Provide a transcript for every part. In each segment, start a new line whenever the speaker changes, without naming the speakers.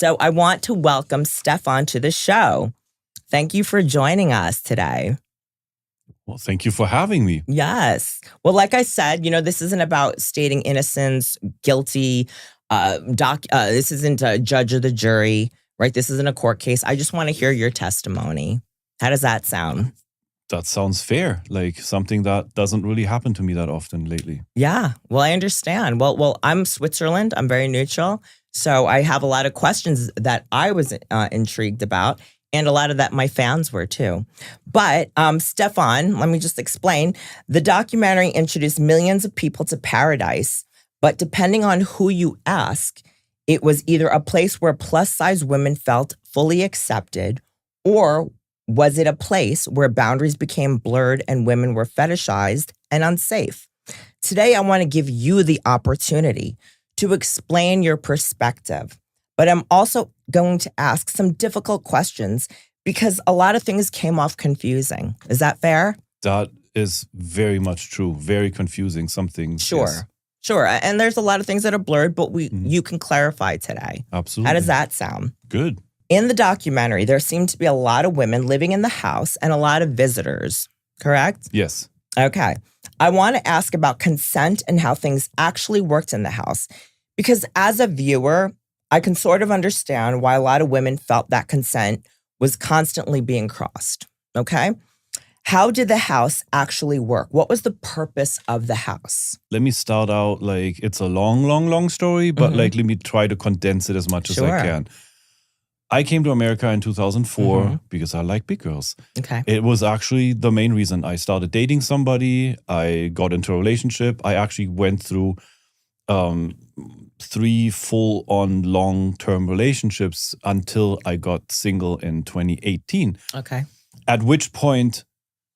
So I want to welcome Stefan to the show. Thank you for joining us today.
Well, thank you for having me.
Yes. Well, like I said, this isn't about stating innocence, guilty. This isn't a judge or the jury, right? This isn't a court case. I just want to hear your testimony. How does that sound?
That sounds fair. Like something that doesn't really happen to me that often lately.
Yeah. Well, I understand. Well, I'm Switzerland. I'm very neutral. So I have a lot of questions that I was intrigued about. And a lot of that my fans were too. But Stefan, let me just explain. The documentary introduced millions of people to Pearadise. But depending on who you ask, it was either a place where plus-size women felt fully accepted, or was it a place where boundaries became blurred and women were fetishized and unsafe? Today, I want to give you the opportunity to explain your perspective. But I'm also going to ask some difficult questions because a lot of things came off confusing. Is that fair?
That is very much true. Very confusing. Some things.
Sure.
Yes.
Sure. And there's a lot of things that are blurred, but you can clarify today.
Absolutely.
How does that sound?
Good.
In the documentary, there seemed to be a lot of women living in the house and a lot of visitors, correct?
Yes.
Okay. I want to ask about consent and how things actually worked in the house. Because as a viewer, I can sort of understand why a lot of women felt that consent was constantly being crossed. Okay? How did the house actually work? What was the purpose of the house?
Let me start out like it's a long story, but let me try to condense it as much as I can. I came to America in 2004 because I like big girls.
Okay.
It was actually the main reason. I started dating somebody. I got into a relationship. I actually went through 3 full-on long-term relationships until I got single in 2018.
Okay.
At which point,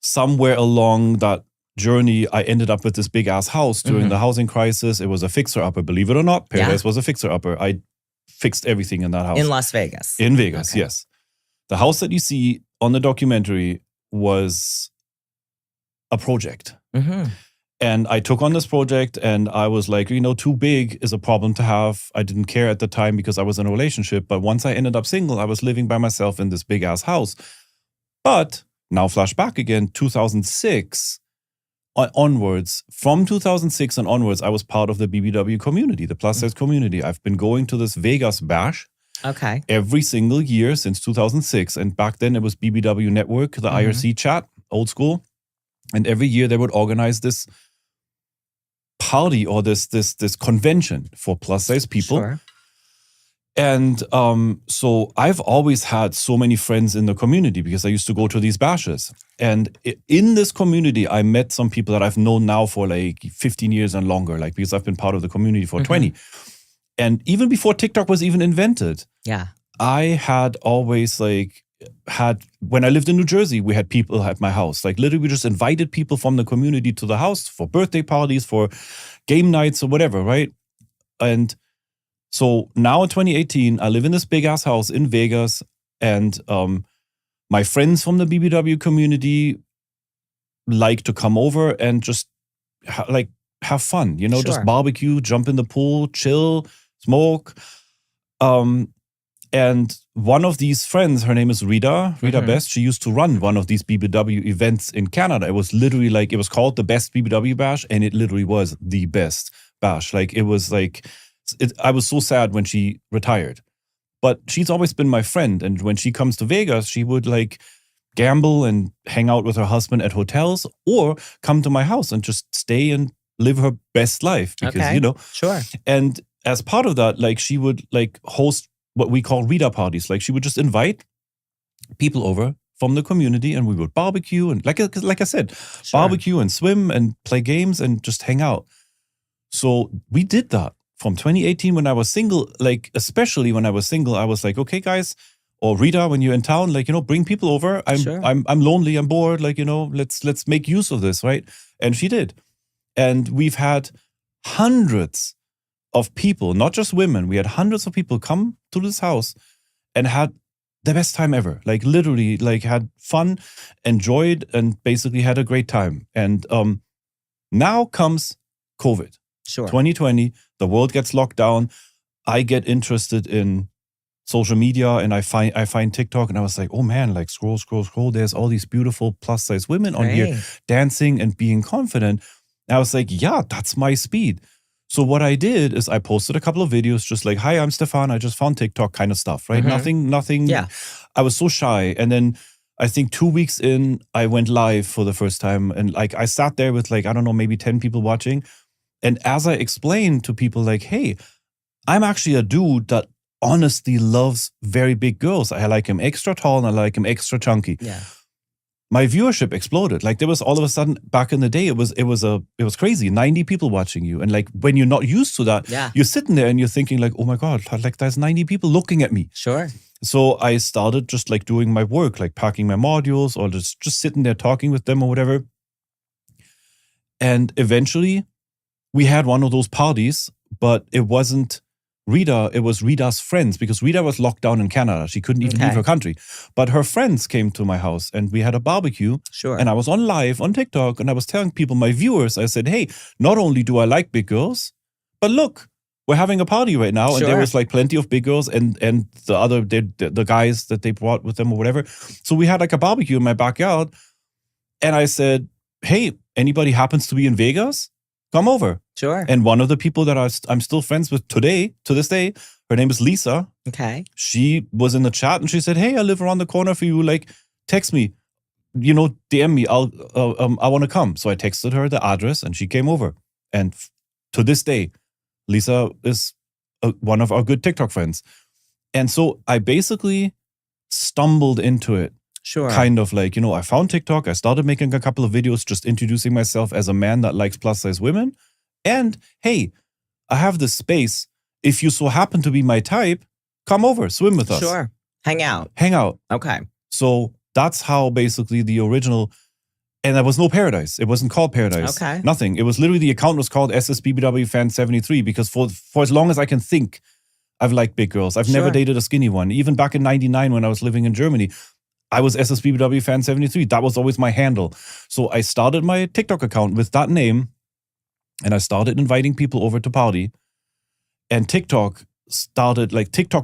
somewhere along that journey, I ended up with this big-ass house during the housing crisis. It was a fixer-upper, believe it or not. Pearadise was a fixer-upper. I fixed everything in that house.
In Las Vegas?
In Vegas,
okay.
Yes. The house that you see on the documentary was a project. And I took on this project and I was like, too big is a problem to have. I didn't care at the time because I was in a relationship. But once I ended up single, I was living by myself in this big ass house. But now flash back again, 2006 onwards. From 2006 and onwards, I was part of the BBW community, the plus size community. I've been going to this Vegas bash.
Okay.
Every single year since 2006. And back then it was BBW Network, the IRC chat, old school. And every year they would organize this party or this convention for plus size people.
Sure.
And so I've always had so many friends in the community because I used to go to these bashes. And in this community, I met some people that I've known now for like 15 years and longer, like because I've been part of the community for 20. And even before TikTok was even invented, I had always when I lived in New Jersey, we had people at my house. Like literally we just invited people from the community to the house for birthday parties, for game nights or whatever, right? And so now in 2018, I live in this big ass house in Vegas, and my friends from the BBW community like to come over and just have fun, just barbecue, jump in the pool, chill, smoke. And one of these friends, her name is Rita Best. She used to run one of these BBW events in Canada. It was literally it was called the Best BBW Bash, and it literally was the best bash. I was so sad when she retired. But she's always been my friend. And when she comes to Vegas, she would gamble and hang out with her husband at hotels or come to my house and just stay and live her best life. Because,
Sure.
And as part of that, she would host what we call Rita parties. She would just invite people over from the community and we would barbecue and like I said, barbecue and swim and play games and just hang out. So we did that from 2018 when I was single, especially when I was single, I was like, okay, guys, or Rita, when you're in town, bring people over. I'm lonely, I'm bored, let's make use of this, right? And she did. And we've had hundreds of people, not just women. We had hundreds of people come to this house and had the best time ever. Literally, had fun, enjoyed, and basically had a great time. And now comes COVID.
Sure.
2020, the world gets locked down. I get interested in social media and I find TikTok and I was like, oh man, like scroll. There's all these beautiful plus size women on here dancing and being confident. And I was like, yeah, that's my speed. So what I did is I posted a couple of videos just like, hi, I'm Stefan. I just found TikTok kind of stuff, right? Nothing.
Yeah.
I was so shy. And then I think 2 weeks in, I went live for the first time. And like, I sat there with like, I don't know, maybe 10 people watching. And as I explained to people like, hey, I'm actually a dude that honestly loves very big girls. I like him extra tall and I like him extra chunky.
Yeah.
My viewership exploded. Like there was all of a sudden back in the day, it was crazy. 90 people watching you. And like when you're not used to that, you're sitting there and you're thinking like, oh my God, like there's 90 people looking at me.
Sure.
So I started just like doing my work, like packing my modules or just sitting there talking with them or whatever. And eventually we had one of those parties, but it wasn't Rita, it was Rita's friends because Rita was locked down in Canada. She couldn't even leave her country. But her friends came to my house and we had a barbecue.
Sure.
And I was on live on TikTok and I was telling people, my viewers, I said, hey, not only do I like big girls, but look, we're having a party right now.
Sure.
And there was like plenty of big girls and the guys that they brought with them or whatever. So we had like a barbecue in my backyard. And I said, hey, anybody happens to be in Vegas? Come over.
Sure.
And one of the people that I'm still friends with to this day, her name is Lisa.
Okay.
She was in the chat and she said, hey, I live around the corner for you. Like, text me, DM me. I want to come. So I texted her the address and she came over. And to this day, Lisa is one of our good TikTok friends. And so I basically stumbled into it.
Sure.
Kind of like, I found TikTok. I started making a couple of videos just introducing myself as a man that likes plus size women. And hey, I have this space. If you so happen to be my type, come over, swim with us.
Sure. Hang out. Okay.
So that's how basically the original, and there was no Pearadise. It wasn't called Pearadise.
Okay.
Nothing. It was literally, the account was called SSBBW Fan 73 because for as long as I can think, I've liked big girls. I've never dated a skinny one. Even back in 99 when I was living in Germany, I was SSBBW Fan 73. That was always my handle. So I started my TikTok account with that name and I started inviting people over to party. And TikTok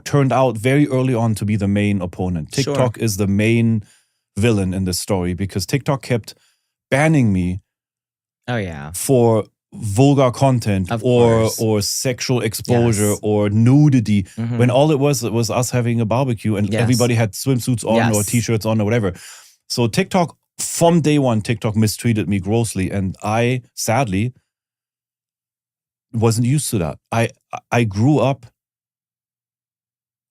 turned out very early on to be the main opponent. TikTok is the main villain in this story because TikTok kept banning me for vulgar content or sexual exposure or nudity when all it was us having a barbecue and everybody had swimsuits on or t-shirts on or whatever. So TikTok, from day one, TikTok mistreated me grossly and I sadly wasn't used to that. I grew up,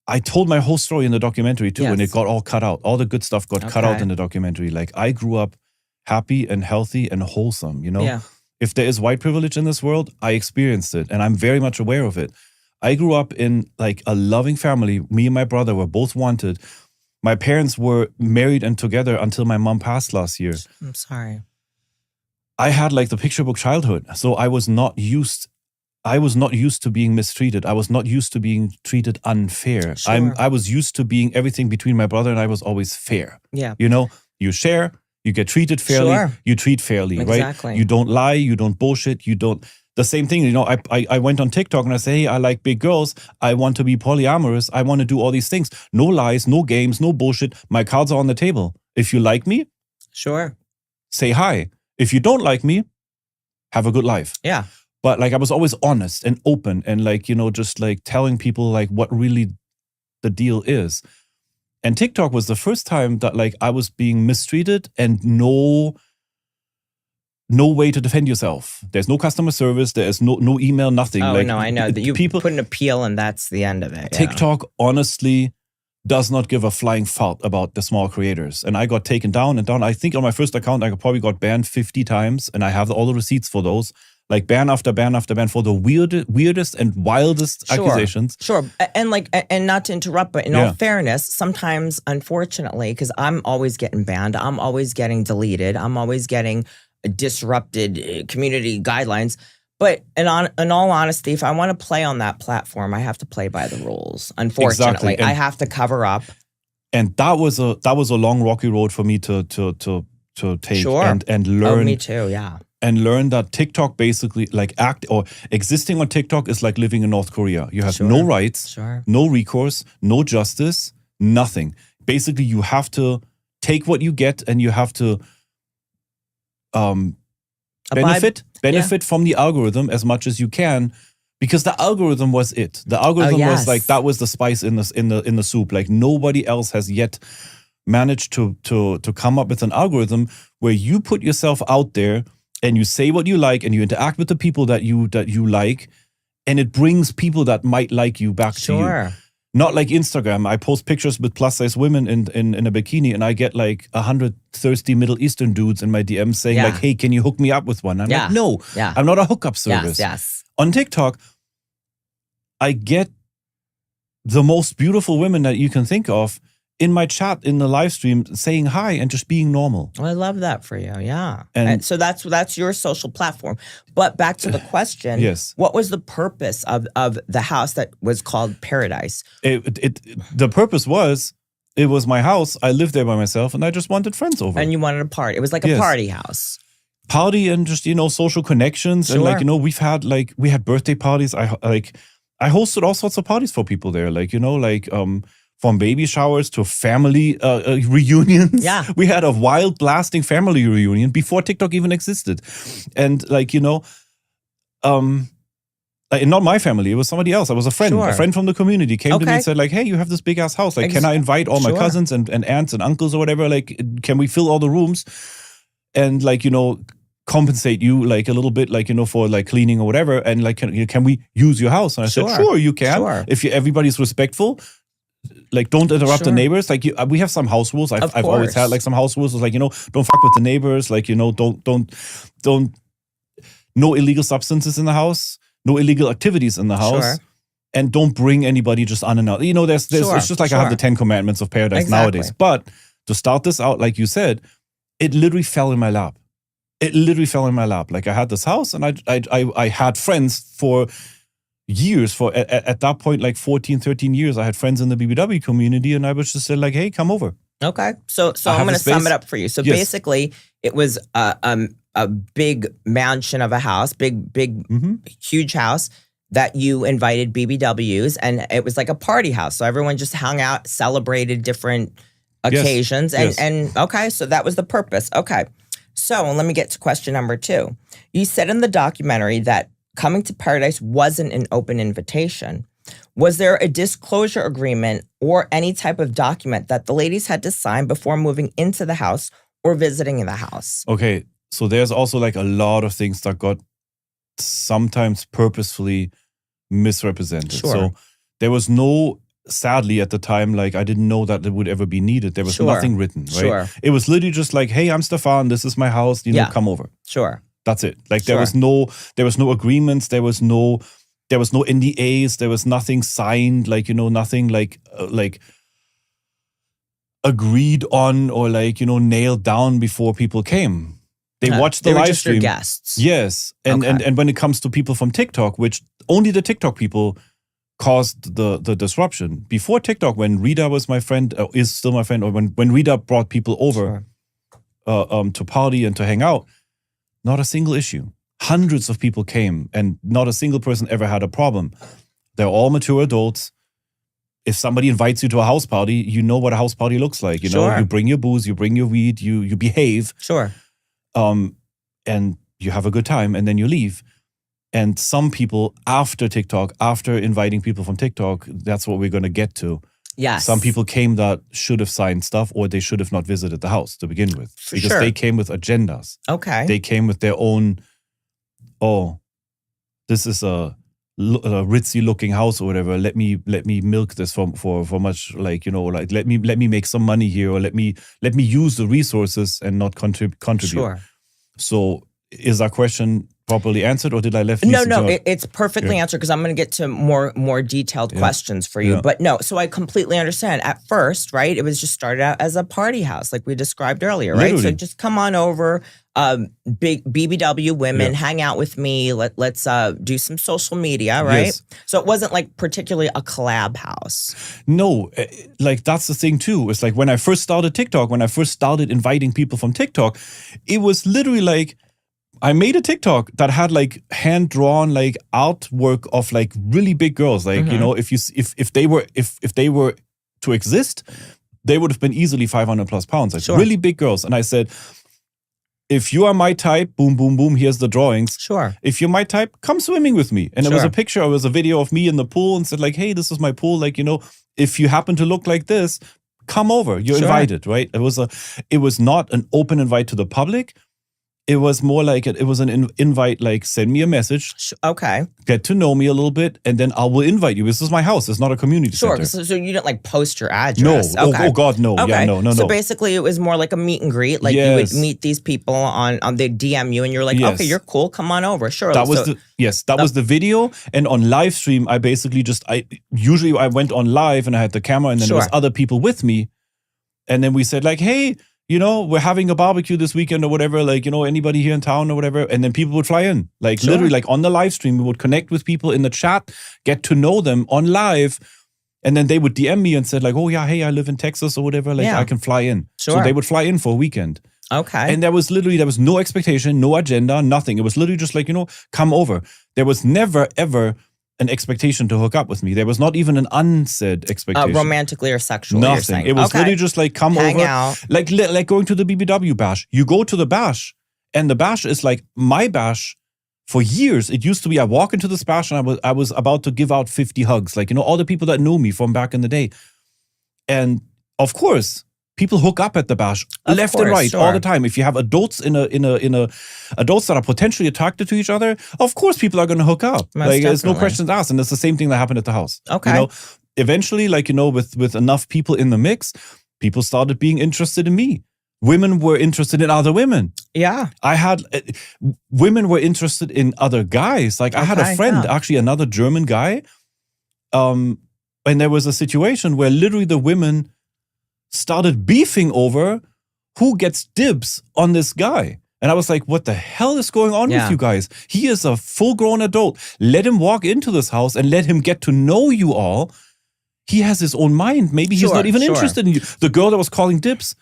I told my whole story in the documentary too and it got all cut out. All the good stuff got cut out in the documentary. Like I grew up happy and healthy and wholesome, If there is white privilege in this world, I experienced it and I'm very much aware of it. I grew up in like a loving family. Me and my brother were both wanted. My parents were married and together until my mom passed last year.
I'm sorry.
I had like the picture book childhood. So I was not used to being mistreated. I was not used to being treated unfair.
Sure.
I was used to being everything between my brother and I was always fair.
Yeah.
You share. You get treated fairly, you treat fairly,
exactly.
right? You don't lie, you don't bullshit, you don't... The same thing, I went on TikTok and I say, hey, I like big girls, I want to be polyamorous, I want to do all these things. No lies, no games, no bullshit. My cards are on the table. If you like me, say hi. If you don't like me, have a good life.
Yeah.
But like I was always honest and open and like, just like telling people like what really the deal is. And TikTok was the first time that like I was being mistreated and no way to defend yourself. There's no customer service. There is no email, nothing.
Oh, no, I know. That you put an appeal and that's the end of it.
TikTok honestly does not give a flying fuck about the small creators. And I got taken down and down. I think on my first account, I probably got banned 50 times and I have all the receipts for those. Like ban after ban after ban for the weirdest and wildest accusations.
Sure. And not to interrupt, but in all fairness, sometimes, unfortunately, because I'm always getting banned, I'm always getting deleted, I'm always getting disrupted community guidelines. But in all honesty, if I want to play on that platform, I have to play by the rules. Unfortunately, I have to cover up.
And that was a long rocky road for me to take and learn.
Oh, me too, yeah.
and learned that TikTok basically like existing on TikTok is like living in North Korea. You have no rights, no recourse, no justice, nothing. Basically, you have to take what you get and you have to benefit from the algorithm as much as you can, because the algorithm was it. The algorithm was like, that was the spice in the soup. Like nobody else has yet managed to come up with an algorithm where you put yourself out there and you say what you like and you interact with the people that you like, and it brings people that might like you back to you. Not like Instagram. I post pictures with plus-size women in a bikini, and I get like 100 thirsty Middle Eastern dudes in my DMs saying like, hey, can you hook me up with one? I'm like, no, I'm not a hookup service. On TikTok, I get the most beautiful women that you can think of in my chat, in the live stream, saying hi and just being normal.
I love that for you, yeah. And so that's your social platform. But back to the question, what was the purpose of the house that was called Pearadise?
The purpose was, it was my house. I lived there by myself, and I just wanted friends over.
And you wanted a party. It was like a party house.
Party and just, social connections. And like, we had birthday parties. I hosted all sorts of parties for people there. Like, from baby showers to family reunions. Yeah. We had a wild blasting family reunion before TikTok even existed. And not my family, it was somebody else. I was a friend. A friend from the community came to me and said like, hey, you have this big ass house. Like, can I invite all my cousins and aunts and uncles or whatever? Like, can we fill all the rooms? And compensate you like a little bit, for like cleaning or whatever. And like, can we use your house? And I said, sure, you can. If everybody's respectful. Like, don't interrupt the neighbors. Like, we have some house rules. I've always had like some house rules. Like, don't fuck with the neighbors. Like, don't. No illegal substances in the house. No illegal activities in the house. And don't bring anybody just on and out. There's it's just like I have the 10 commandments of Pearadise nowadays. But to start this out, like you said, it literally fell in my lap. Like, I had this house, and I had friends for years. At that point, like 14, 13 years, I had friends in the BBW community, and I was just said like, hey, come over.
Okay. So I'm going to sum it up for you. So basically, it was a big mansion of a house, big, huge house that you invited BBWs, and it was like a party house. So everyone just hung out, celebrated different occasions. And okay, so that was the purpose. Okay. So let me get to question number 2. You said in the documentary that coming to Pearadise wasn't an open invitation. Was there a disclosure agreement or any type of document that the ladies had to sign before moving into the house or visiting the house?
Okay, so there's also like a lot of things that got sometimes purposefully misrepresented. So there was no, sadly at the time, like I didn't know that it would ever be needed. There was nothing written, right? It was literally just like, hey, I'm Stefan, this is my house, come over. That's it. Like there was no agreements, there was no NDAs, there was nothing signed, like nothing like agreed on or like nailed down before people came. They watched the live stream.
Your guests.
Yes, and when it comes to people from TikTok, which only the TikTok people caused the disruption. Before TikTok, when Rita was my friend, is still my friend, or when Rita brought people over to party and to hang out. Not a single issue. Hundreds of people came, and not a single person ever had a problem. They're all mature adults. If somebody invites you to a house party, you know what a house party looks like. You bring your booze, you bring your weed, you behave. And you have a good time, and then you leave. And some people after TikTok, after inviting people from TikTok, that's what we're going to get to.
Yes.
Some people came that should have signed stuff, or they should have not visited the house to begin with. Because they came with agendas.
Okay.
They came with their own, this is a ritzy looking house or whatever. Let me milk this for much, like, let me make some money here, or let me use the resources and not contribute. So is that question properly answered, or did I left?
No, it's perfectly answered, because I'm going to get to more detailed questions for you. But no, so I completely understand. At first, right, it was just started out as a party house, like we described earlier, right? Literally. So just come on over, big BBW women, hang out with me. Let's do some social media, right? Yes. So it wasn't like particularly a collab house.
No, like that's the thing too. It's like when I first started TikTok, when I first started inviting people from TikTok, it was literally like, I made a TikTok that had like hand drawn like artwork of like really big girls. Like if they were to exist, they would have been easily 500 plus pounds. Like really big girls. And I said, if you are my type, boom, boom, boom, here's the drawings.
Sure.
If you're my type, come swimming with me. And it was a picture, it was a video of me in the pool and said like, hey, this is my pool. Like, if you happen to look like this, come over. You're invited, right? It was not an open invite to the public. It was more like it was an invite, like send me a message.
Okay.
Get to know me a little bit, and then I will invite you. This is my house. It's not a community center.
So you didn't like post your address?
No.
Okay.
Oh God, no.
Okay.
Yeah, no.
So basically, it was more like a meet and greet. Like you would meet these people on they DM you, and you're like, okay, you're cool. Come on over. Sure.
That was was the video. And on live stream, I basically usually I went on live and I had the camera, and then there was other people with me, and then we said like, hey, we're having a barbecue this weekend or whatever, like, anybody here in town or whatever. And then people would fly in. Like literally like on the live stream, we would connect with people in the chat, get to know them on live. And then they would DM me and said like, oh yeah, hey, I live in Texas or whatever. Like I can fly in. Sure. So they would fly in for a weekend.
Okay.
And there was no expectation, no agenda, nothing. It was literally just like, come over. There was never, ever an expectation to hook up with me. There was not even an unsaid expectation.
Romantically or sexually,
nothing.
You're saying.
It was literally just like, come
Hang
over.
out.
Like going to the BBW bash. You go to the bash, and the bash is like my bash for years. It used to be I walk into this bash and I was about to give out 50 hugs. Like, all the people that know me from back in the day. And of course, people hook up at the bash left and right all the time. If you have adults adults that are potentially attracted to each other, of course people are going to hook up. There's no questions asked, and it's the same thing that happened at the house.
Okay.
Eventually, with enough people in the mix, people started being interested in me. Women were interested in other women.
Yeah.
I had women were interested in other guys. Like I had a friend, actually another German guy, and there was a situation where literally the women started beefing over who gets dibs on this guy. And I was like, what the hell is going on with you guys? He is a full-grown adult. Let him walk into this house and let him get to know you all. He has his own mind. Maybe he's not even interested in you. The girl that was calling dibs,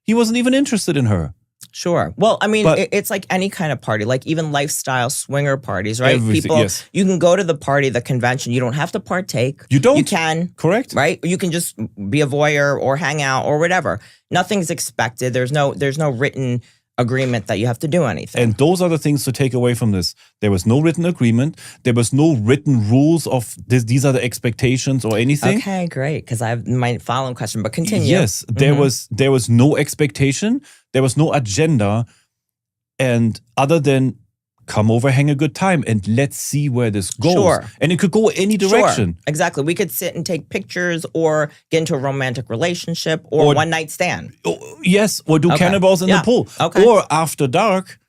he wasn't even interested in her.
Sure. Well, I mean, it's like any kind of party, like even lifestyle swinger parties, right? People, you can go to the party, the convention. You don't have to partake.
You don't.
You can.
Correct.
Right? You can just be a voyeur or hang out or whatever. Nothing's expected. There's no written agreement that you have to do anything.
And those are the things to take away from this. There was no written agreement. There was no written rules of this. These are the expectations or anything.
Okay, great. Because I have my following question, but continue.
Yes, there was no expectation. There was no agenda. And other than come over, hang a good time, and let's see where this goes.
Sure.
And it could go any direction.
Sure. Exactly. We could sit and take pictures or get into a romantic relationship or one night stand.
Yes, or do cannonballs in the pool.
Okay.
Or after dark,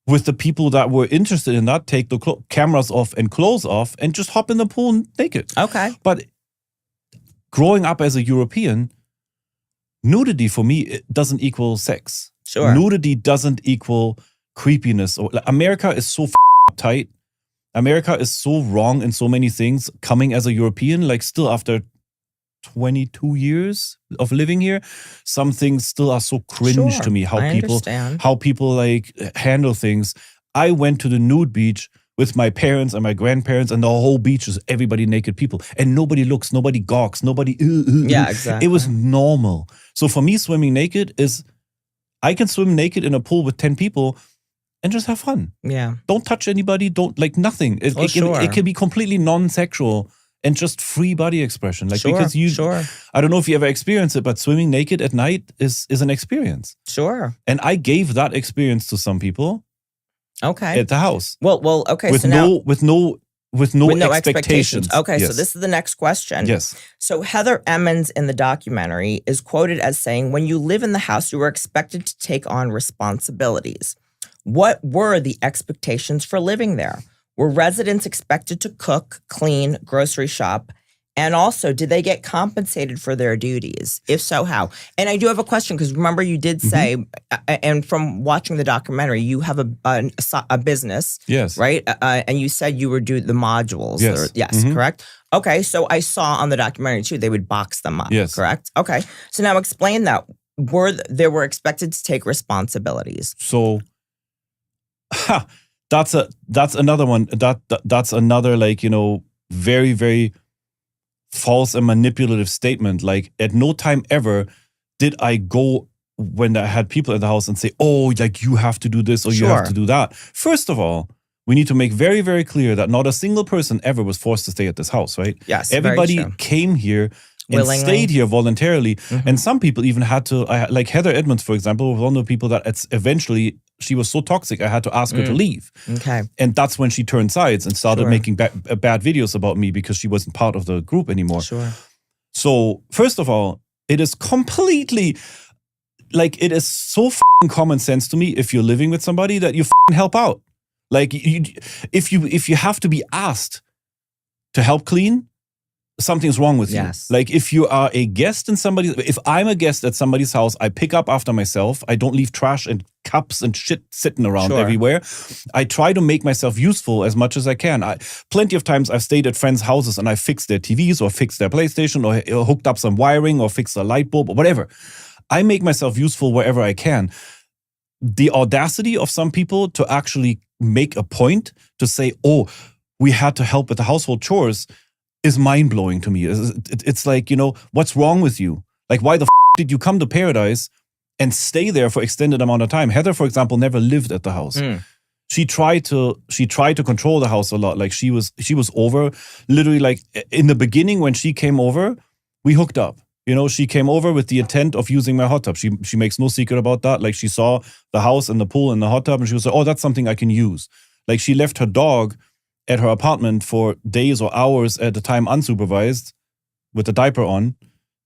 with the people that were interested in that, take the cameras off and clothes off and just hop in the pool naked.
Okay.
But growing up as a European, nudity for me it doesn't equal sex.
Sure.
Nudity doesn't equal creepiness. America is so uptight. America is so wrong in so many things. Coming as a European, like still after 22 years of living here, some things still are so cringe to me. How people like handle things. I went to the nude beach with my parents and my grandparents, and the whole beach is everybody naked people, and nobody looks, nobody gawks, nobody.
Yeah, exactly.
It was normal. So for me, swimming naked is, I can swim naked in a pool with 10 people and just have fun.
Yeah.
Don't touch anybody. Don't like nothing. It can be completely non-sexual and just free body expression. Like because I don't know if you ever experienced it, but swimming naked at night is an experience.
Sure.
And I gave that experience to some people.
Okay.
At the house.
Well. Okay.
With no expectations.
Okay. So this is the next question.
Yes.
So Heather Emmons in the documentary is quoted as saying, "When you live in the house, you are expected to take on responsibilities. What were the expectations for living there? Were residents expected to cook, clean, grocery shop? And also, did they get compensated for their duties? If so, how?" And I do have a question, because remember you did say, and from watching the documentary, you have a business,
yes,
right? And you said you would do the modules.
Yes,
Correct? Okay, so I saw on the documentary too, they would box them up,
yes,
correct? Okay, so now explain that. They were expected to take responsibilities.
So That's another one. That's another like, very, very false and manipulative statement. Like at no time ever did I go when I had people in the house and say, oh, like you have to do this or you have to do that. First of all, we need to make very, very clear that not a single person ever was forced to stay at this house, right?
Yes,
everybody came here and stayed here voluntarily. Mm-hmm. And some people even had to, like Heather Edmonds, for example, was one of the people that eventually, she was so toxic, I had to ask her to leave.
Okay.
And that's when she turned sides and started making bad videos about me because she wasn't part of the group anymore.
Sure.
So, first of all, it is completely, like, it is so f***ing common sense to me if you're living with somebody that you f***ing help out. Like, if you have to be asked to help clean, something's wrong with you. Like if you are a guest in if I'm a guest at somebody's house, I pick up after myself. I don't leave trash and cups and shit sitting around everywhere. I try to make myself useful as much as I can. Plenty of times I've stayed at friends' houses and I fixed their TVs or fixed their PlayStation or hooked up some wiring or fixed a light bulb or whatever. I make myself useful wherever I can. The audacity of some people to actually make a point to say, oh, we had to help with the household chores is mind-blowing to me. It's like, what's wrong with you? Like, why the f*** did you come to Pearadise and stay there for extended amount of time? Heather, for example, never lived at the house. She tried to control the house a lot. Like she was over, literally, like in the beginning when she came over, we hooked up. She came over with the intent of using my hot tub. She makes no secret about that. Like she saw the house and the pool and the hot tub and she was like, oh, that's something I can use. Like she left her dog at her apartment for days or hours at a time unsupervised with a diaper on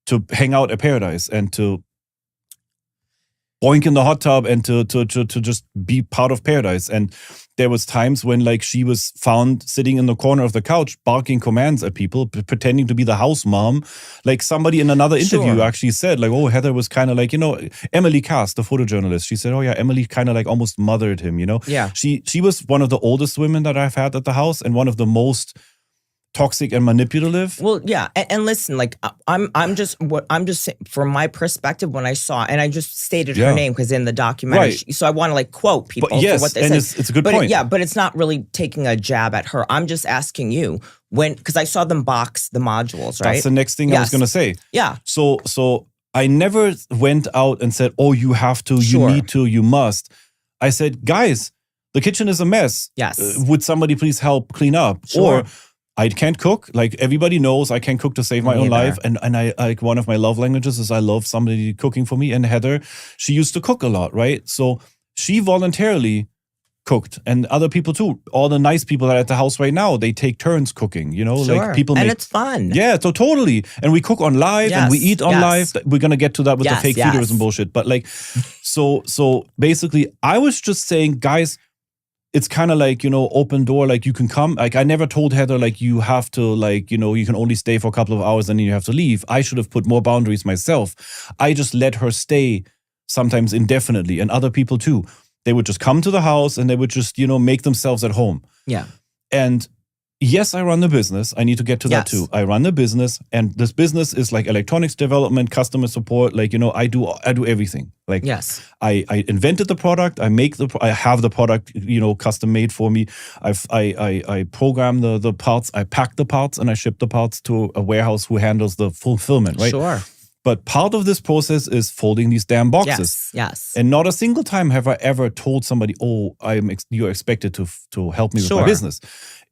to hang out at Pearadise and to boink in the hot tub and to just be part of Pearadise. And there was times when like she was found sitting in the corner of the couch barking commands at people, pretending to be the house mom. Like somebody in another interview actually said like, oh, Heather was kind of like, Emily Cass, the photojournalist, she said, oh yeah, Emily kind of like almost mothered him,
Yeah.
She was one of the oldest women that I've had at the house and one of the most toxic and manipulative.
Well, yeah, and listen, like I'm just from my perspective when I saw, and I just stated her name because in the documentary, so I want to like quote people for what they said.
It's a good point.
Yeah, but it's not really taking a jab at her. I'm just asking you because I saw them box the modules, right?
That's the next thing I was going to say.
Yeah.
So I never went out and said, oh, you have to, you need to, you must. I said, guys, the kitchen is a mess.
Yes.
Would somebody please help clean up? Or I can't cook. Like everybody knows I can't cook to save my own life. And I like one of my love languages is I love somebody cooking for me. And Heather, she used to cook a lot, right? So she voluntarily cooked and other people too. All the nice people that are at the house right now, they take turns cooking, like people
and it's fun.
Yeah, so totally. And we cook on live and we eat on live. We're going to get to that with the fake Feederism bullshit. But like, so basically I was just saying, guys, it's kind of like, open door, like you can come. Like I never told Heather, like you have to, like, you can only stay for a couple of hours and then you have to leave. I should have put more boundaries myself. I just let her stay sometimes indefinitely and other people too. They would just come to the house and they would just, make themselves at home.
Yeah.
And yes, I run the business. I need to get to that too. I run the business and this business is like electronics development, customer support. Like, I do everything. Like, I invented the product. I have the product, custom made for me. I program the parts. I pack the parts and I ship the parts to a warehouse who handles the fulfillment, right?
Sure.
But part of this process is folding these damn boxes.
Yes.
And not a single time have I ever told somebody, oh, you're expected to help me with my business.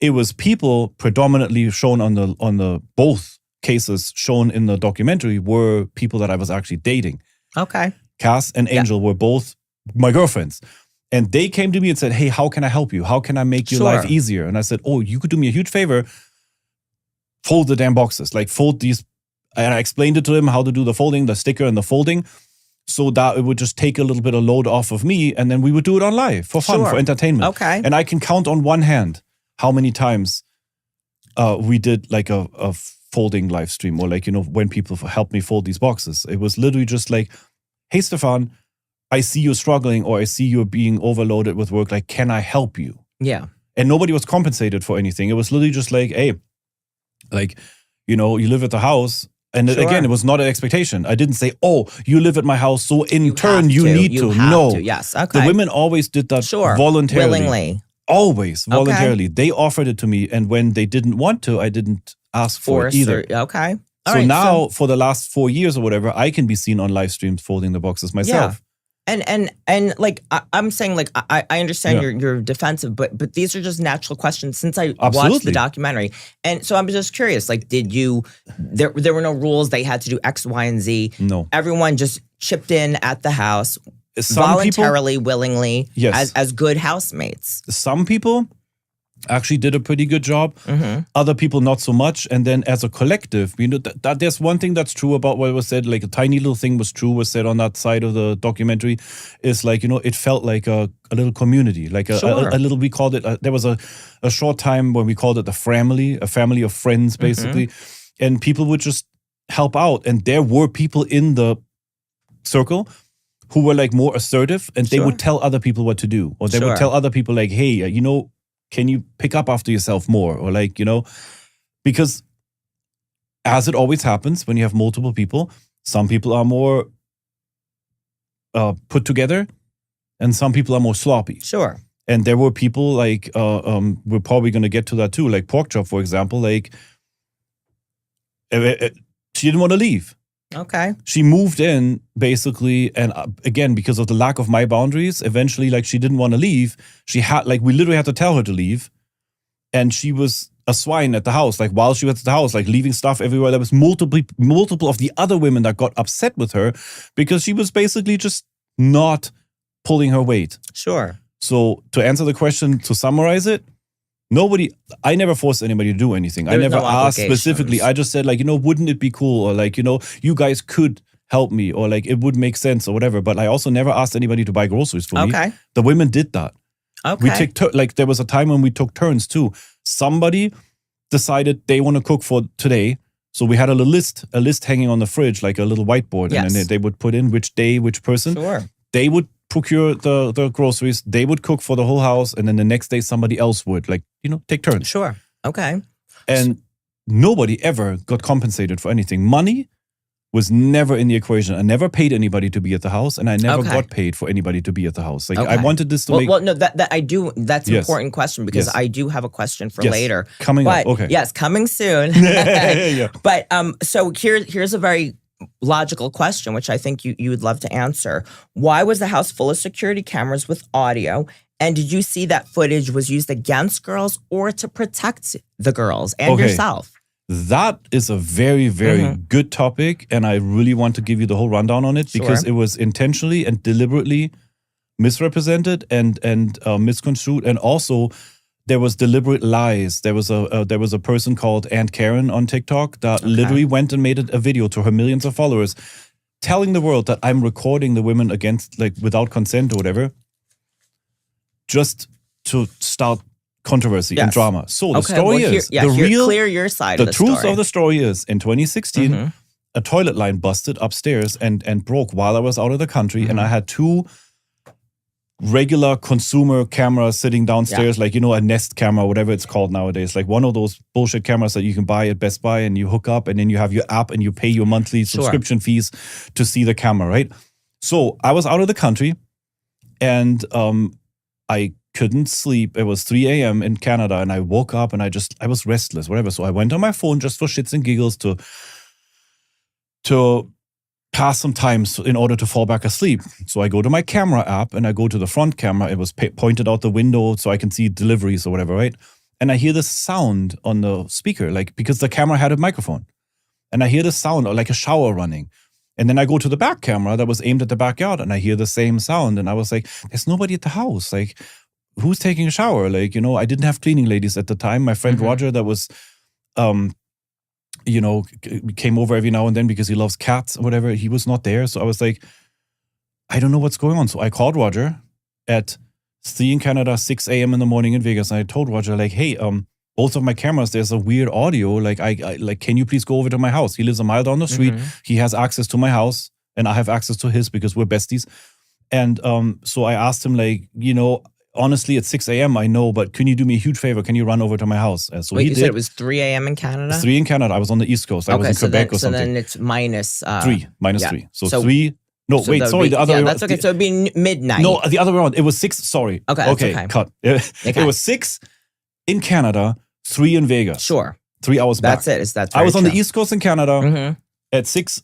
It was people predominantly shown on the both cases shown in the documentary were people that I was actually dating.
Okay.
Cass and Angel were both my girlfriends. And they came to me and said, hey, how can I help you? How can I make your life easier? And I said, oh, you could do me a huge favor. Fold the damn boxes. Like fold these. And I explained it to them how to do the folding, the sticker and the folding, so that it would just take a little bit of load off of me. And then we would do it on live for fun, for entertainment.
Okay.
And I can count on one hand how many times we did like a folding live stream or like, when people helped me fold these boxes. It was literally just like, hey, Stefan, I see you struggling or I see you being overloaded with work. Like, can I help you?
Yeah.
And nobody was compensated for anything. It was literally just like, hey, like, you live at the house. And
Sure.
again, it was not an expectation. I didn't say, "Oh, you live at my house, so in turn
have
you
to.
need
You
to."
have
No,
to. Yes. Okay.
the women always did that
Sure.
voluntarily,
Willingly.
always voluntarily. They offered it to me, and when they didn't want to, I didn't ask for it
Force
either.
okay. All
So
right,
now, for the last 4 years or whatever, I can be seen on live streams folding the boxes myself.
And like I'm saying, like I understand
Yeah.
you're defensive, but these are just natural questions since I watched
Absolutely.
the documentary, and so I'm just curious. Like, did you? There were no rules. They had to do X, Y, and Z.
No.
Everyone just chipped in at the house
Some
voluntarily, willingly,
Yes.
as good housemates.
Some people actually did a pretty good job.
Mm-hmm.
Other people not so much. And then as a collective, that there's one thing that's true about what was said, like a tiny little thing was said on that side of the documentary, is like, it felt like a little community, like
Sure.
a little, we called it, there was a short time when we called it a family of friends, basically. And people would just help out. And there were people in the circle who were like more assertive, and they
Sure.
would tell other people what to do. Or they
Sure.
would tell other people like, hey, can you pick up after yourself more? Or like, because as it always happens when you have multiple people, some people are more put together and some people are more sloppy.
Sure.
And there were people like, we're probably going to get to that too, like Porkchop, for example, like she didn't want to leave.
Okay.
She moved in basically, and again, because of the lack of my boundaries, eventually, like, she didn't want to leave. She had, like, we literally had to tell her to leave. And she was a swine at the house, like, while she was at the house, like, leaving stuff everywhere. There was multiple of the other women that got upset with her because she was basically just not pulling her weight.
Sure.
So to answer the question, to summarize it, I never forced anybody to do anything.
There's
I never
no
asked specifically.
obligations.
I just said, like, wouldn't it be cool? Or like, you guys could help me, or like it would make sense or whatever. But I also never asked anybody to buy groceries for me.
Okay.
The women did that.
Okay.
We took like there was a time when we took turns too. Somebody decided they want to cook for today. So we had a list hanging on the fridge, like a little whiteboard.
Yes.
And then they would put in which day, which person.
Sure.
They would procure the groceries. They would cook for the whole house. And then the next day somebody else would, like, take turns.
Sure. Okay.
And nobody ever got compensated for anything. Money was never in the equation. I never paid anybody to be at the house, and I never
Okay.
got paid for anybody to be at the house. Like,
Okay.
I wanted this to make
Well, no, that I do. That's an
Yes.
important question because
Yes.
I do have a question for
Yes.
later.
Coming
But
up. Okay.
yes, coming soon.
Yeah.
But so here's a very logical question, which I think you would love to answer. Why was the house full of security cameras with audio? And did you see that footage was used against girls or to protect the girls and
Okay.
yourself?
That is a very, very good topic, and I really want to give you the whole rundown on it because
Sure.
it was intentionally and deliberately misrepresented and misconstrued, and also there was deliberate lies. There was a person called Aunt Karen on TikTok that literally went and made a video to her millions of followers, telling the world that I'm recording the women against, like, without consent or whatever, just to start controversy and
Yes.
drama. So the
Okay,
story
well,
is
clear your side of
the
the
truth
story.
of the story is in 2016,
Mhm.
a toilet line busted upstairs and broke while I was out of the country, and I had two regular consumer cameras sitting downstairs, like, a Nest camera, whatever it's called nowadays, like one of those bullshit cameras that you can buy at Best Buy, and you hook up, and then you have your app, and you pay your monthly subscription fees to see the camera, right? So I was out of the country, and I couldn't sleep. It was 3 a.m. in Canada, and I woke up and I was restless, whatever. So I went on my phone just for shits and giggles to pass some time in order to fall back asleep. So I go to my camera app and I go to the front camera. It was pointed out the window so I can see deliveries or whatever, right? And I hear this sound on the speaker, like, because the camera had a microphone. And I hear the sound like a shower running. And then I go to the back camera that was aimed at the backyard, and I hear the same sound. And I was like, there's nobody at the house. Like, who's taking a shower? Like, I didn't have cleaning ladies at the time. My friend Roger, that was, came over every now and then because he loves cats or whatever. He was not there. So I was like, I don't know what's going on. So I called Roger at 3 in Canada, 6 a.m. in the morning in Vegas. And I told Roger, like, hey, both of my cameras, there's a weird audio. Like, I like, can you please go over to my house? He lives a mile down the street. He has access to my house, and I have access to his because we're besties. And so I asked him, like, honestly, it's 6 a.m. I know, but can you do me a huge favor? Can you run over to my house? And so
Wait,
he
you
did.
said it was 3 a.m. in Canada?
3 in Canada. I was on the East Coast. I was in Quebec or something.
So then it's minus...
3, minus
yeah.
3. So 3... No,
so
wait, sorry, the other way
that's okay. So it'd be midnight.
No, the other way around. It was 6, sorry.
Okay,
cut. It was 6 in Canada, 3 in Vegas.
Sure.
3 hours back.
That's it.
I was on the East Coast in Canada. At 6,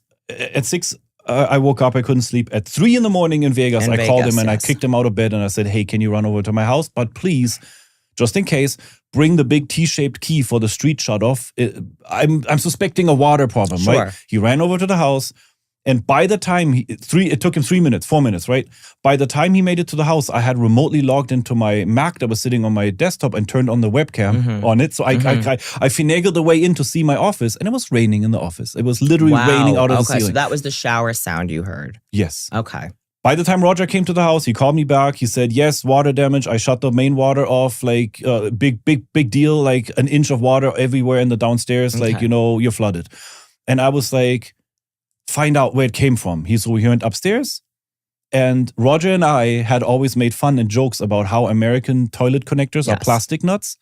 I woke up. I couldn't sleep. At 3 in the morning in Vegas, I called him and I kicked him out of bed and I said, hey, can you run over to my house? But please, just in case, bring the big T-shaped key for the street shut off. I'm suspecting a water problem, right? He ran over to the house. And by the time it took him 4 minutes, right? By the time he made it to the house, I had remotely logged into my Mac that was sitting on my desktop and turned on the webcam on it. So I finagled the way in to see my office, and it was raining in the office. It was literally raining out of the ceiling.
So that was the shower sound you heard.
Yes.
Okay.
By the time Roger came to the house, he called me back. He said, yes, water damage. I shut the main water off, like big deal, like an inch of water everywhere in the downstairs. Like, you're flooded. And I was like, find out where it came from. He went upstairs, and Roger and I had always made fun and jokes about how American toilet connectors are plastic nuts.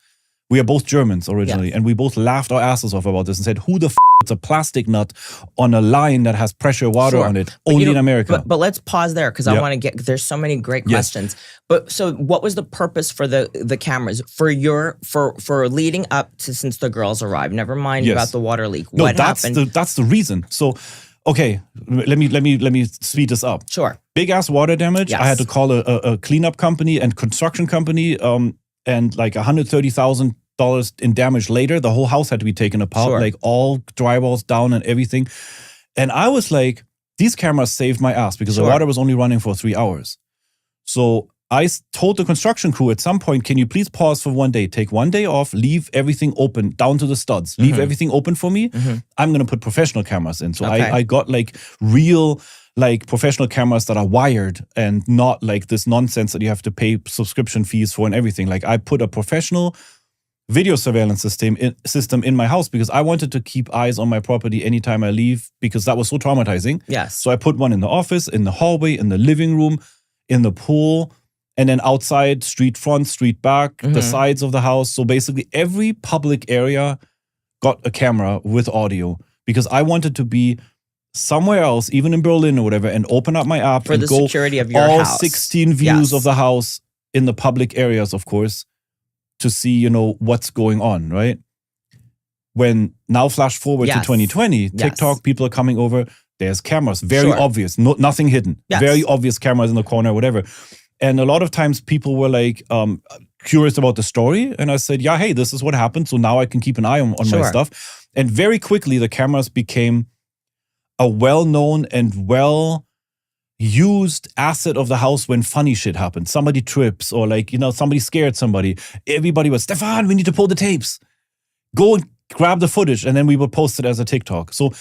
We are both Germans originally, and we both laughed our asses off about this and said, who the puts a plastic nut on a line that has pressure water on it? Only in America.
But let's pause there because I want to get, there's so many great questions. But so what was the purpose for the cameras for leading up to since the girls arrived? Never mind about the water leak.
No,
what happened?
That's the reason. So okay, let me speed this up.
Sure.
Big ass water damage. I had to call a cleanup company and construction company, and like $130,000 in damage later. The whole house had to be taken apart, like all drywalls down and everything. And I was like, these cameras saved my ass because the water was only running for 3 hours. So I told the construction crew at some point, can you please pause for 1 day, take 1 day off, leave everything open down to the studs, leave everything open for me. I'm going to put professional cameras in. So I got like real, like professional cameras that are wired and not like this nonsense that you have to pay subscription fees for and everything. Like I put a professional video surveillance system in my house because I wanted to keep eyes on my property anytime I leave because that was so traumatizing.
Yes.
So I put one in the office, in the hallway, in the living room, in the pool, and then outside, street front, street back, the sides of the house. So basically every public area got a camera with audio because I wanted to be somewhere else, even in Berlin or whatever, and open up my app
for
and
the
go
security of your
all
house.
16 views of the house in the public areas, of course, to see, what's going on, right? When now flash forward to 2020, TikTok, people are coming over, there's cameras, very obvious, nothing hidden, very obvious cameras in the corner, whatever. And a lot of times people were like curious about the story. And I said, yeah, hey, this is what happened. So now I can keep an eye on my stuff. And very quickly, the cameras became a well-known and well-used asset of the house when funny shit happens. Somebody trips or like, somebody scared somebody. Everybody was, Stefan, we need to pull the tapes. Go and grab the footage. And then we would post it as a TikTok. So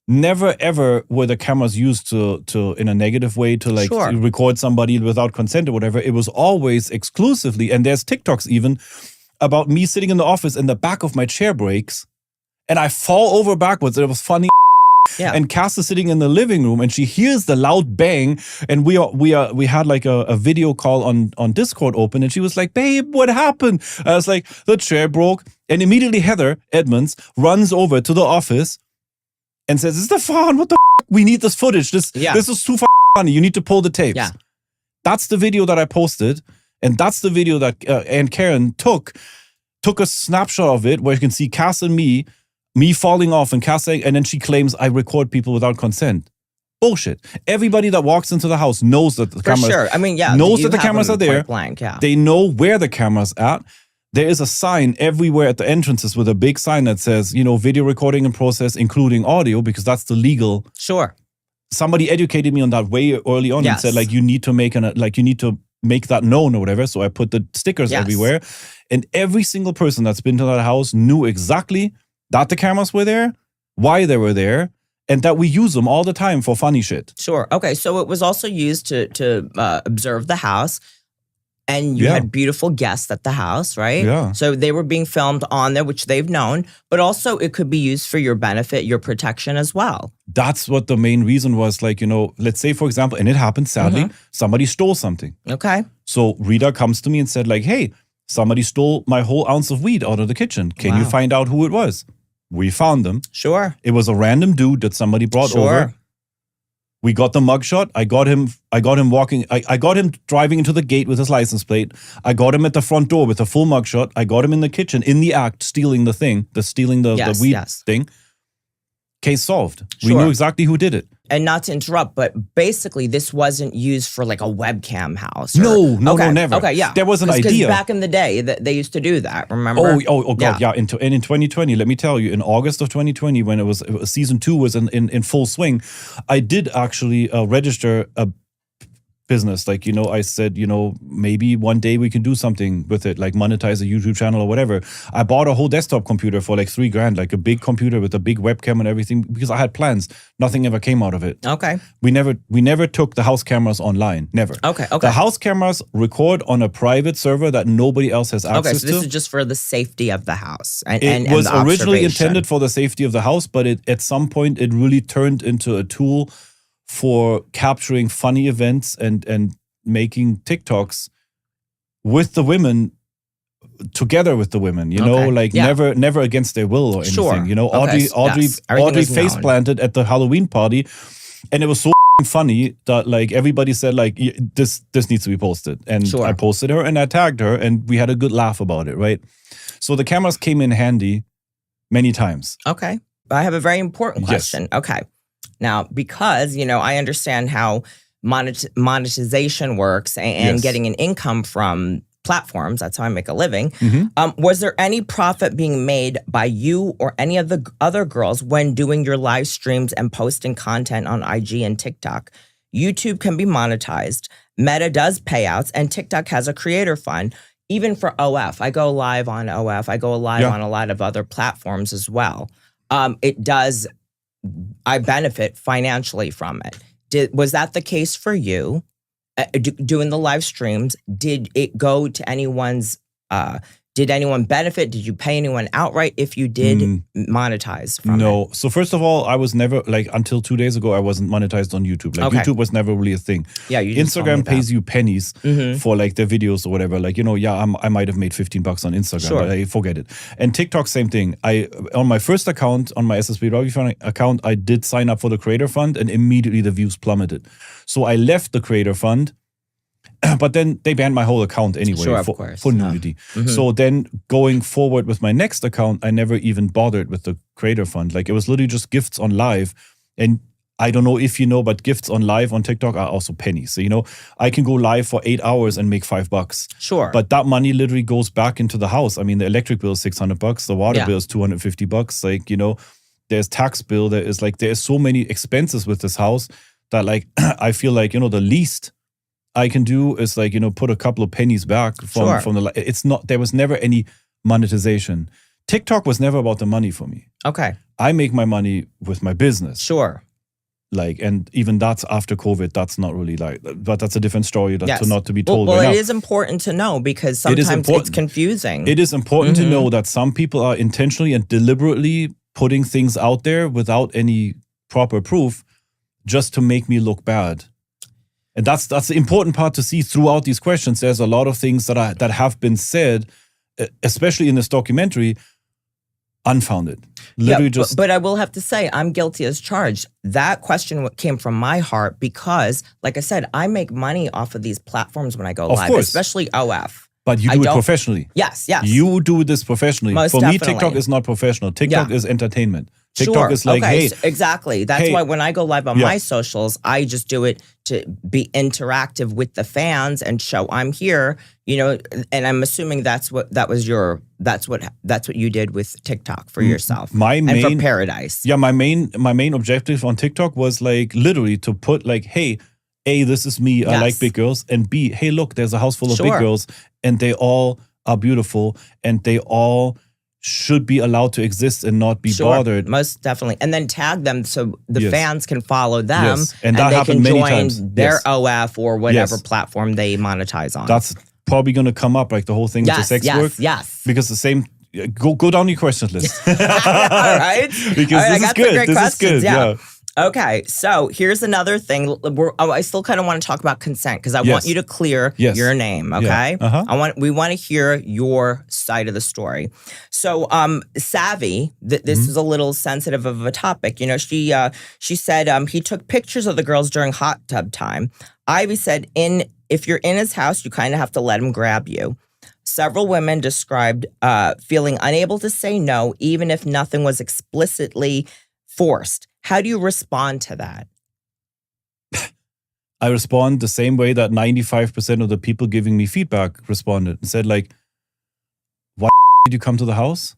never ever were the cameras used to in a negative way to like to record somebody without consent or whatever. It was always exclusively, and there's TikToks even about me sitting in the office and the back of my chair breaks and I fall over backwards. It was funny. And Cass is sitting in the living room and she hears the loud bang, and we had like a video call on Discord open, and she was like, babe, what happened? I was like, the chair broke. And immediately Heather Edmonds runs over to the office and says, Stefan, what the f***? We need this footage. This is too funny. You need to pull the tapes.
Yeah.
That's the video that I posted. And that's the video that Aunt Karen took a snapshot of it where you can see Cass and me falling off and Cass saying, and then she claims I record people without consent. Bullshit. Everybody that walks into the house knows that the cameras knows that the cameras are there.
Blank,
They know where the camera's at. There is a sign everywhere at the entrances with a big sign that says, video recording in process, including audio, because that's the legal.
Sure.
Somebody educated me on that way early on and said, like, you need to make that known or whatever. So I put the stickers everywhere. And every single person that's been to that house knew exactly that the cameras were there, why they were there, and that we use them all the time for funny shit.
Sure. Okay. So it was also used to observe the house. And you
Yeah.
had beautiful guests at the house, right?
Yeah.
So they were being filmed on there, which they've known, but also it could be used for your benefit, your protection as well.
That's what the main reason was. Like, let's say, for example, and it happened, sadly, somebody stole something.
Okay.
So Rita comes to me and said like, hey, somebody stole my whole ounce of weed out of the kitchen. Can you
Wow.
find out who it was? We found them.
Sure.
It was a random dude that somebody brought over. We got the mugshot. I got him walking. I got him driving into the gate with his license plate. I got him at the front door with a full mugshot. I got him in the kitchen in the act stealing the thing, the weed thing. Case solved. We
Sure.
knew exactly who did it.
And not to interrupt, but basically this wasn't used for like a webcam house.
No, never.
Okay, yeah.
There was an idea.
Because back in the day, they used to do that, remember?
Oh, God, yeah. And in 2020, let me tell you, in August of 2020, when it was season 2 was in full swing, I did actually register a business. Like, I said, maybe one day we can do something with it, like monetize a YouTube channel or whatever. I bought a whole desktop computer for like $3,000, like a big computer with a big webcam and everything, because I had plans. Nothing ever came out of it.
Okay.
We never took the house cameras online. Never.
Okay.
The house cameras record on a private server that nobody else has access to.
Okay, so this is just for the safety of the house.
It was originally intended for the safety of the house, but at some point it really turned into a tool for capturing funny events and making TikToks with the women, together with the women, never against their will or anything.
Sure.
Audrey face planted at the Halloween party, and it was so funny that like everybody said like this needs to be posted, and
Sure.
I posted her and I tagged her, and we had a good laugh about it, right? So the cameras came in handy many times.
Okay. I have a very important question. Yes. Okay. Now, because, I understand how monetization works and getting an income from platforms, that's how I make a living. Was there any profit being made by you or any of the other girls when doing your live streams and posting content on IG and TikTok? YouTube can be monetized. Meta does payouts, and TikTok has a creator fund. Even for OF, I go live on OF. I go live on a lot of other platforms as well. I benefit financially from it. Was that the case for you? Doing the live streams, did it go to anyone's, did anyone benefit? Did you pay anyone outright if you did monetize from it?
No. So first of all, I was never, like until 2 days ago, I wasn't monetized on YouTube. Like YouTube was never really a thing.
Yeah, you just
Instagram pays you pennies for like their videos or whatever. Like, I might have made $15 on Instagram, but I forget it. And TikTok, same thing. On my first account, on my SSB Robbie account, I did sign up for the creator fund, and immediately the views plummeted. So I left the creator fund. But then they banned my whole account anyway for nudity. So then going forward with my next account, I never even bothered with the creator fund. Like it was literally just gifts on live. And I don't know if you know, but gifts on live on TikTok are also pennies. So, I can go live for 8 hours and make $5.
Sure.
But that money literally goes back into the house. I mean, the electric bill is $600. The water bill is $250. Like, there's tax bill. There's so many expenses with this house that like, I feel like, the least I can do is like, put a couple of pennies back from the, it's not, there was never any monetization. TikTok was never about the money for me.
Okay.
I make my money with my business.
Sure.
Like, and even that's after COVID, that's not really like, but that's a different story that's not to be told
well,
right now.
It is important to know because sometimes it's confusing.
It is important to know that some people are intentionally and deliberately putting things out there without any proper proof just to make me look bad. And that's the important part to see throughout these questions. There's a lot of things that have been said, especially in this documentary, unfounded. Literally
but I will have to say, I'm guilty as charged. That question came from my heart because, like I said, I make money off of these platforms when I go live, especially OF.
But you do it professionally.
Yes.
You do this professionally.
Most
For
definitely.
me, TikTok is not professional. TikTok is entertainment. TikTok is like, hey.
Exactly. That's why when I go live on my socials, I just do it to be interactive with the fans and show I'm here, and I'm assuming that's what you did with TikTok for yourself. And for Pearadise.
Yeah, my main objective on TikTok was like literally to put like, hey, A, this is me, I like big girls, and B, hey, look, there's a house full of big girls and they all are beautiful and they all should be allowed to exist and not be bothered.
Most definitely. And then tag them so the fans can follow them
and that
they can
many
join
times.
their OF or whatever platform they monetize on.
probably going to come up, like the whole thing with the sex work.
Yes.
Because the same, go down your questions list.
All right.
Because this is good. This is good. Yeah.
Okay, so here's another thing. I still kind of want to talk about consent because I want you to clear your name. Okay, we want to hear your side of the story. So, Savvy, this is a little sensitive of a topic. You know, she said he took pictures of the girls during hot tub time. Ivy said, if you're in his house, you kind of have to let him grab you. Several women described feeling unable to say no, even if nothing was explicitly forced. How do you respond to that?
I respond the same way that 95% of the people giving me feedback responded and said, like, why did you come to the house?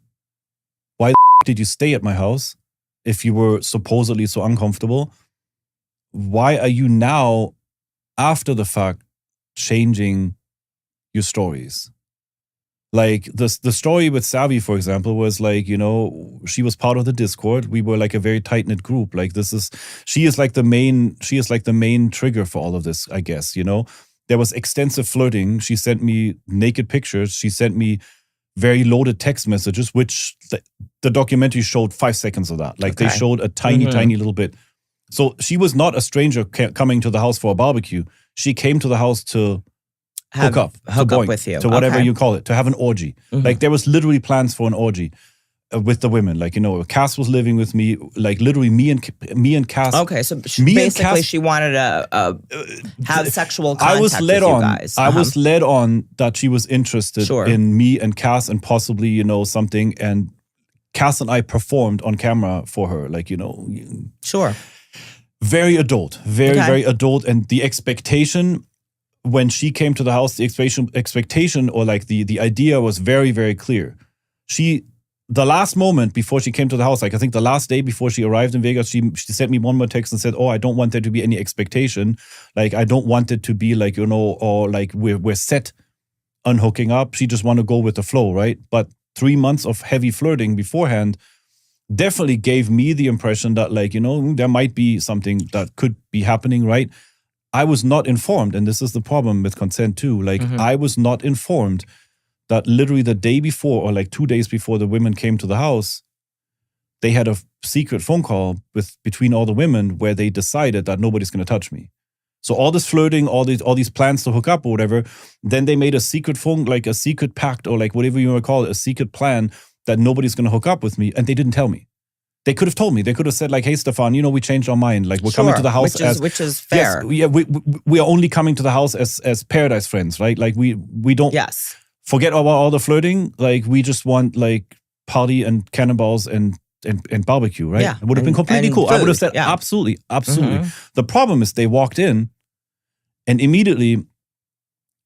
Why did you stay at my house if you were supposedly so uncomfortable? Why are you now, after the fact, changing your stories? Like the story with Savvy, for example, was like, you know, she was part of the Discord. We were like a very tight-knit group. Like she is like the main trigger for all of this, I guess, you know. There was extensive flirting. She sent me naked pictures. She sent me very loaded text messages, which the documentary showed 5 seconds of that. Like they showed a tiny little bit. So she was not a stranger coming to the house for a barbecue. She came to the house to hook up with you, to whatever you call it, to have an orgy. Like there was literally plans for an orgy with the women. Like, you know, Cass was living with me, like literally me and Cass.
Okay, so basically she wanted to have sexual contact with you guys.
I was led on that she was interested in me and Cass and possibly, you know, something. And Cass and I performed on camera for her, like, you know.
Sure.
Very adult, very adult. And the expectation when she came to the house, the expectation or like the idea was very, very clear. The last moment before she came to the house, like I think the last day before she arrived in Vegas, she sent me one more text and said, "Oh, I don't want there to be any expectation. Like I don't want it to be like, you know, or like we're set on hooking up. She just want to go with the flow, right?" But 3 months of heavy flirting beforehand definitely gave me the impression that, like, you know, there might be something that could be happening, right? I was not informed, and this is the problem with consent too. Like, I was not informed that literally the day before or like 2 days before the women came to the house, they had a secret phone call between all the women where they decided that nobody's going to touch me. So all this flirting, all these plans to hook up or whatever, then they made a secret phone, like a secret pact or like whatever you want to call it, a secret plan that nobody's going to hook up with me, and they didn't tell me. They could have told me. They could have said like, "Hey, Stefan, you know, we changed our mind. Like, we're coming to the house
which is fair.
Yes, we are only coming to the house as Pearadise friends, right? Like, we don't forget about all the flirting. Like, we just want like party and cannonballs and barbecue, right?
Yeah,
it would have been completely cool.
Food.
I would have said absolutely. The problem is they walked in, and immediately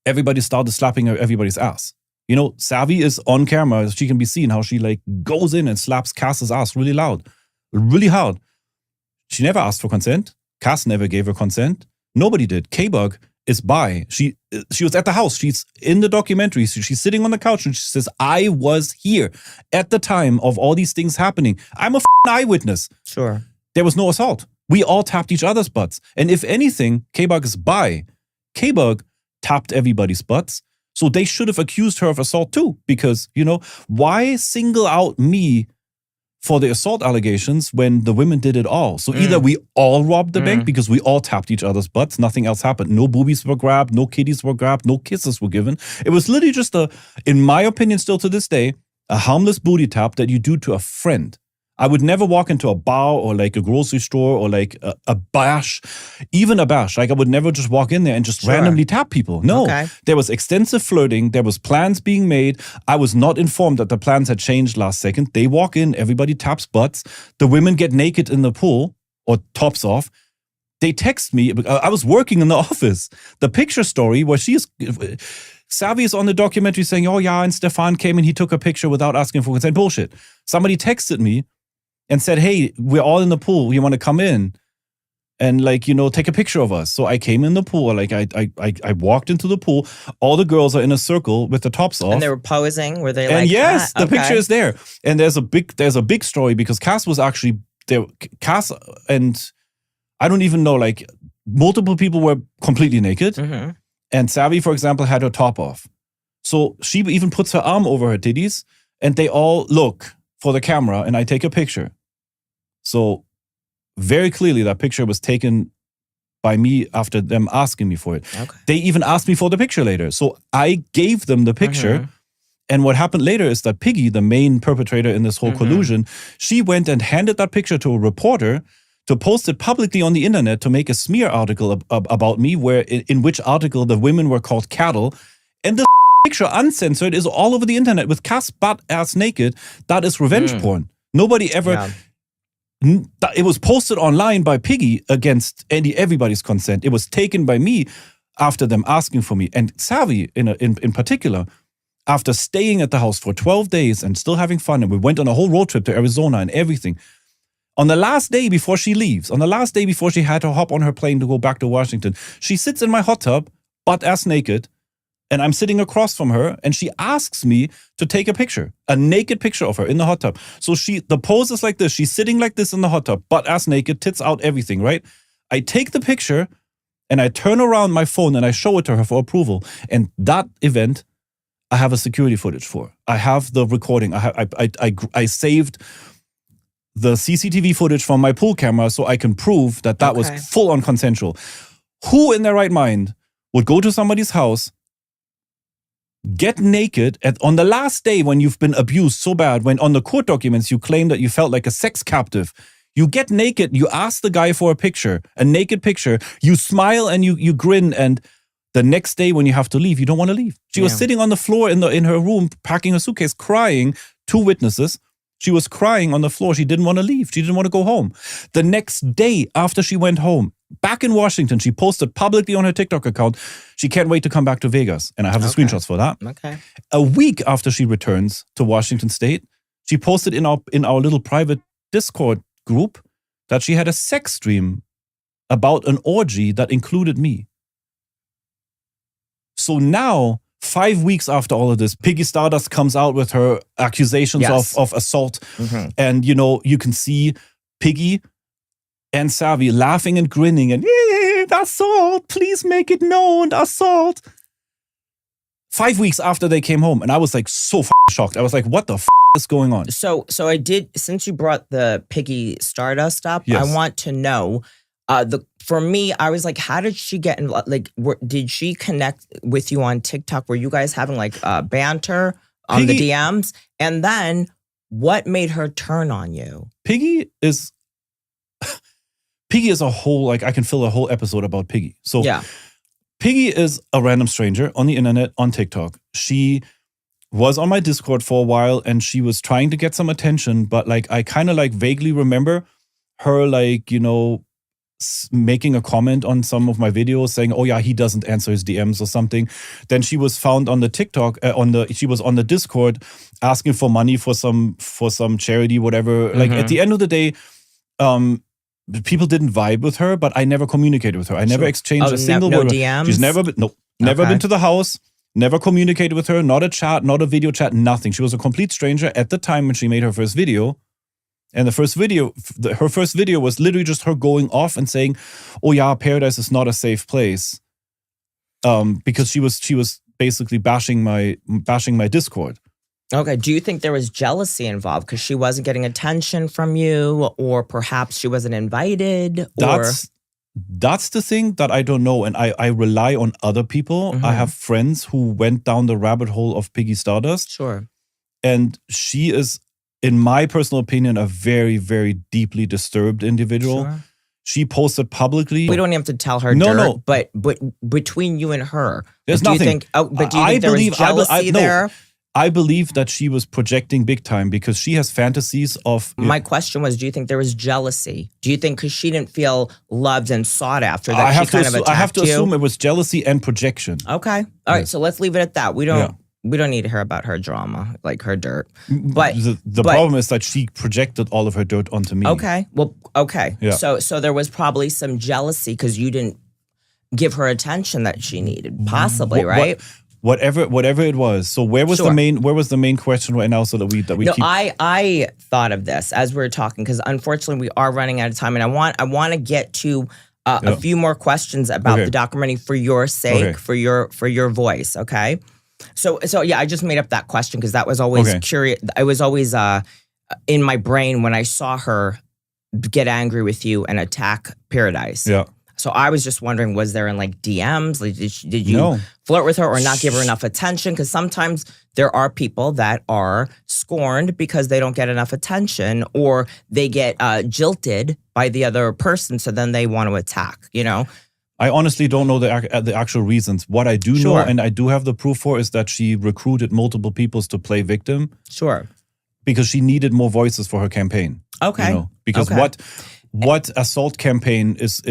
everybody started slapping everybody's ass. You know, Savvy is on camera. She can be seen how she like goes in and slaps Cass's ass really loud, really hard. She never asked for consent. Cass never gave her consent. Nobody did. K-Bug is bi. She was at the house. She's in the documentary. She's sitting on the couch and she says, "I was here at the time of all these things happening. I'm a eyewitness."
Sure.
There was no assault. We all tapped each other's butts. And if anything, K-Bug is bi. K-Bug tapped everybody's butts. So they should have accused her of assault too, because, you know, why single out me for the assault allegations when the women did it all? So either we all robbed the bank because we all tapped each other's butts, nothing else happened. No boobies were grabbed, no kitties were grabbed, no kisses were given. It was literally just in my opinion, still to this day, a harmless booty tap that you do to a friend. I would never walk into a bar or like a grocery store or like a bash, even a bash. Like I would never just walk in there and just randomly tap people. No, there was extensive flirting. There was plans being made. I was not informed that the plans had changed last second. They walk in, everybody taps butts. The women get naked in the pool or tops off. They text me. I was working in the office. The picture story where Savvy is on the documentary saying, "Oh yeah, and Stefan came and he took a picture without asking for consent." Bullshit. Somebody texted me and said, "Hey, we're all in the pool. You want to come in and like, you know, take a picture of us?" So I came in the pool. Like I walked into the pool. All the girls are in a circle with the tops off.
And they were posing. Were they like?
And yes, the picture is there. And there's a big story because Cass was actually there. Cass and I don't even know, like multiple people were completely naked. And Savvy, for example, had her top off. So she even puts her arm over her titties and they all look for the camera and I take a picture. So very clearly that picture was taken by me after them asking me for it.
Okay.
They even asked me for the picture later. So I gave them the picture. And what happened later is that Piggy, the main perpetrator in this whole collusion, she went and handed that picture to a reporter to post it publicly on the internet to make a smear article about me, where in which article the women were called cattle. And the picture, uncensored, is all over the internet with Cass butt ass naked. That is revenge porn. Nobody ever...
Yeah.
It was posted online by Piggy against everybody's consent. It was taken by me after them asking for me. And Savvy, in particular, after staying at the house for 12 days and still having fun, and we went on a whole road trip to Arizona and everything, on the last day before she leaves, on the last day before she had to hop on her plane to go back to Washington, she sits in my hot tub, butt-ass naked, and I'm sitting across from her, and she asks me to take a picture, a naked picture of her in the hot tub. So the pose is like this. She's sitting like this in the hot tub, butt-ass naked, tits out, everything, right? I take the picture, and I turn around my phone, and I show it to her for approval. And that event, I have a security footage for. I have the recording. I saved the CCTV footage from my pool camera so I can prove that was full-on consensual. Who in their right mind would go to somebody's house, get naked on the last day when you've been abused so bad, when on the court documents you claim that you felt like a sex captive, you get naked, you ask the guy for a picture, a naked picture, you smile and you grin, and the next day when you have to leave, you don't want to leave. She was sitting on the floor in her room, packing her suitcase, crying. 2 witnesses. She was crying on the floor. She didn't want to leave. She didn't want to go home. The next day after she went home, back in Washington, she posted publicly on her TikTok account, she can't wait to come back to Vegas. And I have the screenshots for that.
Okay.
A week after she returns to Washington State, she posted in our little private Discord group that she had a sex dream about an orgy that included me. So now, 5 weeks after all of this, Piggy Stardust comes out with her accusations of assault. And, you can see Piggy and Savvy laughing and grinning and, assault, please make it known, assault. 5 weeks after they came home. And I was like so shocked. I was like, what the is going on?
So I did, since you brought the Piggy Stardust up,
Yes.
I want to know, for me, I was like, how did she get in, did she connect with you on TikTok? Were you guys having like banter on the DMs? And then what made her turn on you?
Piggy is a whole, I can fill a whole episode about Piggy. So Piggy is a random stranger on the internet, on TikTok. She was on my Discord for a while and she was trying to get some attention, but I kind of vaguely remember her making a comment on some of my videos saying, oh yeah, he doesn't answer his DMs or something. Then she was found on the TikTok, she was on the Discord asking for money for some charity, whatever. At the end of the day, people didn't vibe with her, but I never communicated with her. I never exchanged a single word.
DMs?
She's never been to the house, never communicated with her, not a chat, not a video chat, nothing. She was a complete stranger at the time when she made her first video. And her first video was literally just her going off and saying, "Oh yeah, Pearadise is not a safe place," because she was basically bashing my Discord.
Okay. Do you think there was jealousy involved because she wasn't getting attention from you, or perhaps she wasn't invited?
That's the thing that I don't know, and I rely on other people. I have friends who went down the rabbit hole of Piggy Stardust.
Sure.
And she is, in my personal opinion, a very, very deeply disturbed individual.
Sure.
She posted publicly.
We don't have to tell her
No.
But between you and her,
there's
do
nothing.
You think, do you think there was jealousy there?
I believe that she was projecting big time because she has fantasies of...
My question was, do you think there was jealousy? Do you think because she didn't feel loved and sought after that she kind of attacked you?
I have to assume it was jealousy and projection.
Okay. All right, so let's leave it at that. We don't need to hear about her drama, like her dirt. But
the problem is that she projected all of her dirt onto me.
Okay. Well, okay.
Yeah.
So there was probably some jealousy because you didn't give her attention that she needed, possibly, right?
Whatever it was. So where was the main question right now so that we keep...
I thought of this as we were talking because unfortunately we are running out of time and I want to get to a few more questions about the documentary for your sake, for your voice. Okay. So yeah, I just made up that question because that was always curious. I was always in my brain when I saw her get angry with you and attack Pearadise.
Yeah.
So I was just wondering, was there in like DMs? Like, did you flirt with her or not give her enough attention? Because sometimes there are people that are scorned because they don't get enough attention or they get jilted by the other person. So then they want to attack, you know?
I honestly don't know the actual reasons. What I do know, and I do have the proof for, is that she recruited multiple people to play victim.
Sure.
Because she needed more voices for her campaign.
Okay.
You know? Because what assault campaign is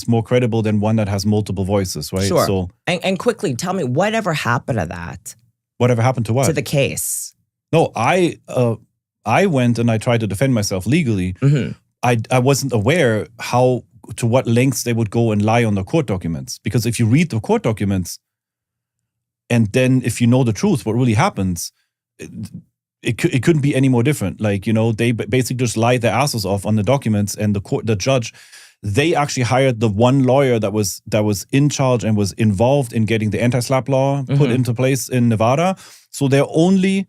more credible than one that has multiple voices, right?
Sure.
So,
and quickly, tell me, whatever happened to that?
Whatever happened to what?
To the case.
No, I went and I tried to defend myself legally.
Mm-hmm.
I wasn't aware to what lengths they would go and lie on the court documents. Because if you read the court documents, and then if you know the truth, what really happens, it couldn't be any more different. Like, you know, they basically just lied their asses off on the documents, and the judge, they actually hired the one lawyer that was in charge and was involved in getting the anti-SLAPP law put into place in Nevada. So their only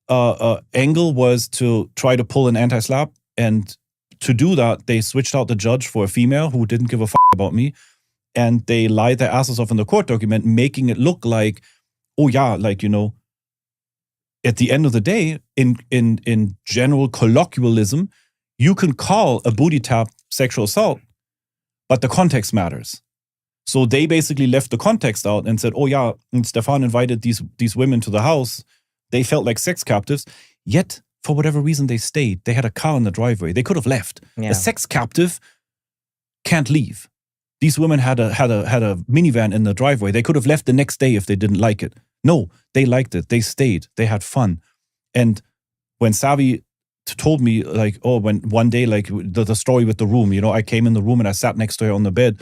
angle was to try to pull an anti-SLAPP, and to do that, they switched out the judge for a female who didn't give a fuck about me, and they lied their asses off in the court document, making it look like, oh yeah, like, you know, at the end of the day, in general colloquialism, you can call a booty tap sexual assault, but the context matters. So they basically left the context out and said, oh yeah, Stefan invited these women to the house. They felt like sex captives, yet for whatever reason they stayed. They had a car in the driveway. They could have left. Yeah. A sex captive can't leave. These women had a minivan in the driveway. They could have left the next day if they didn't like it. No, they liked it. They stayed. They had fun. And when Savi told me, like, oh, when one day, like the story with the room, you know, I came in the room and I sat next to her on the bed,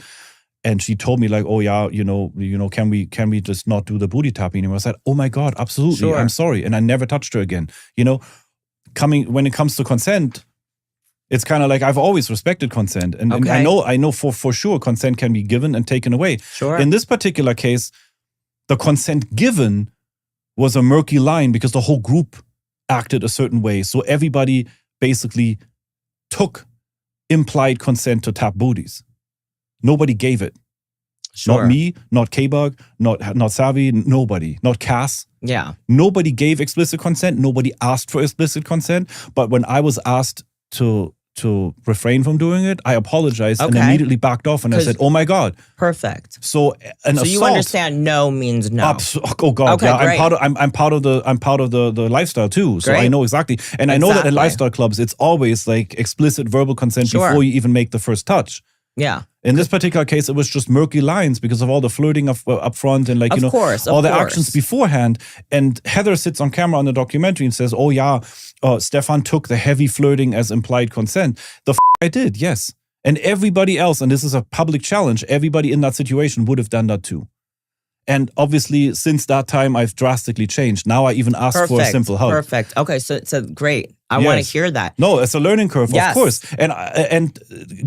and she told me, like, oh yeah, you know, can we just not do the booty tapping anymore? I said, oh my God, absolutely. Sure. I'm sorry. And I never touched her again. You know, when it comes to consent, it's kind of like I've always respected consent. And I know for sure consent can be given and taken away.
Sure.
In this particular case, the consent given was a murky line because the whole group acted a certain way. So everybody basically took implied consent to tap booties. Nobody gave it. Sure. Not me, not K-Bug, not Savi, nobody. Not Cass.
Yeah.
Nobody gave explicit consent. Nobody asked for explicit consent. But when I was asked to refrain from doing it, I apologized and immediately backed off, and I said, oh my God.
Perfect.
So assault,
you understand no means no.
Oh God,
okay,
yeah.
Great.
I'm part of the lifestyle too. So I know exactly. And I know that in lifestyle clubs, it's always like explicit verbal consent before you even make the first touch.
Yeah.
In this particular case, it was just murky lines because of all the flirting up front and, like, you know, all the actions beforehand. And Heather sits on camera on the documentary and says, oh yeah, Stefan took the heavy flirting as implied consent. I did, yes. And everybody else, and this is a public challenge, everybody in that situation would have done that too. And obviously, since that time, I've drastically changed. Now I even ask for a simple hug.
Perfect. Okay, so great. I want to hear that.
No, it's a learning curve, of course. And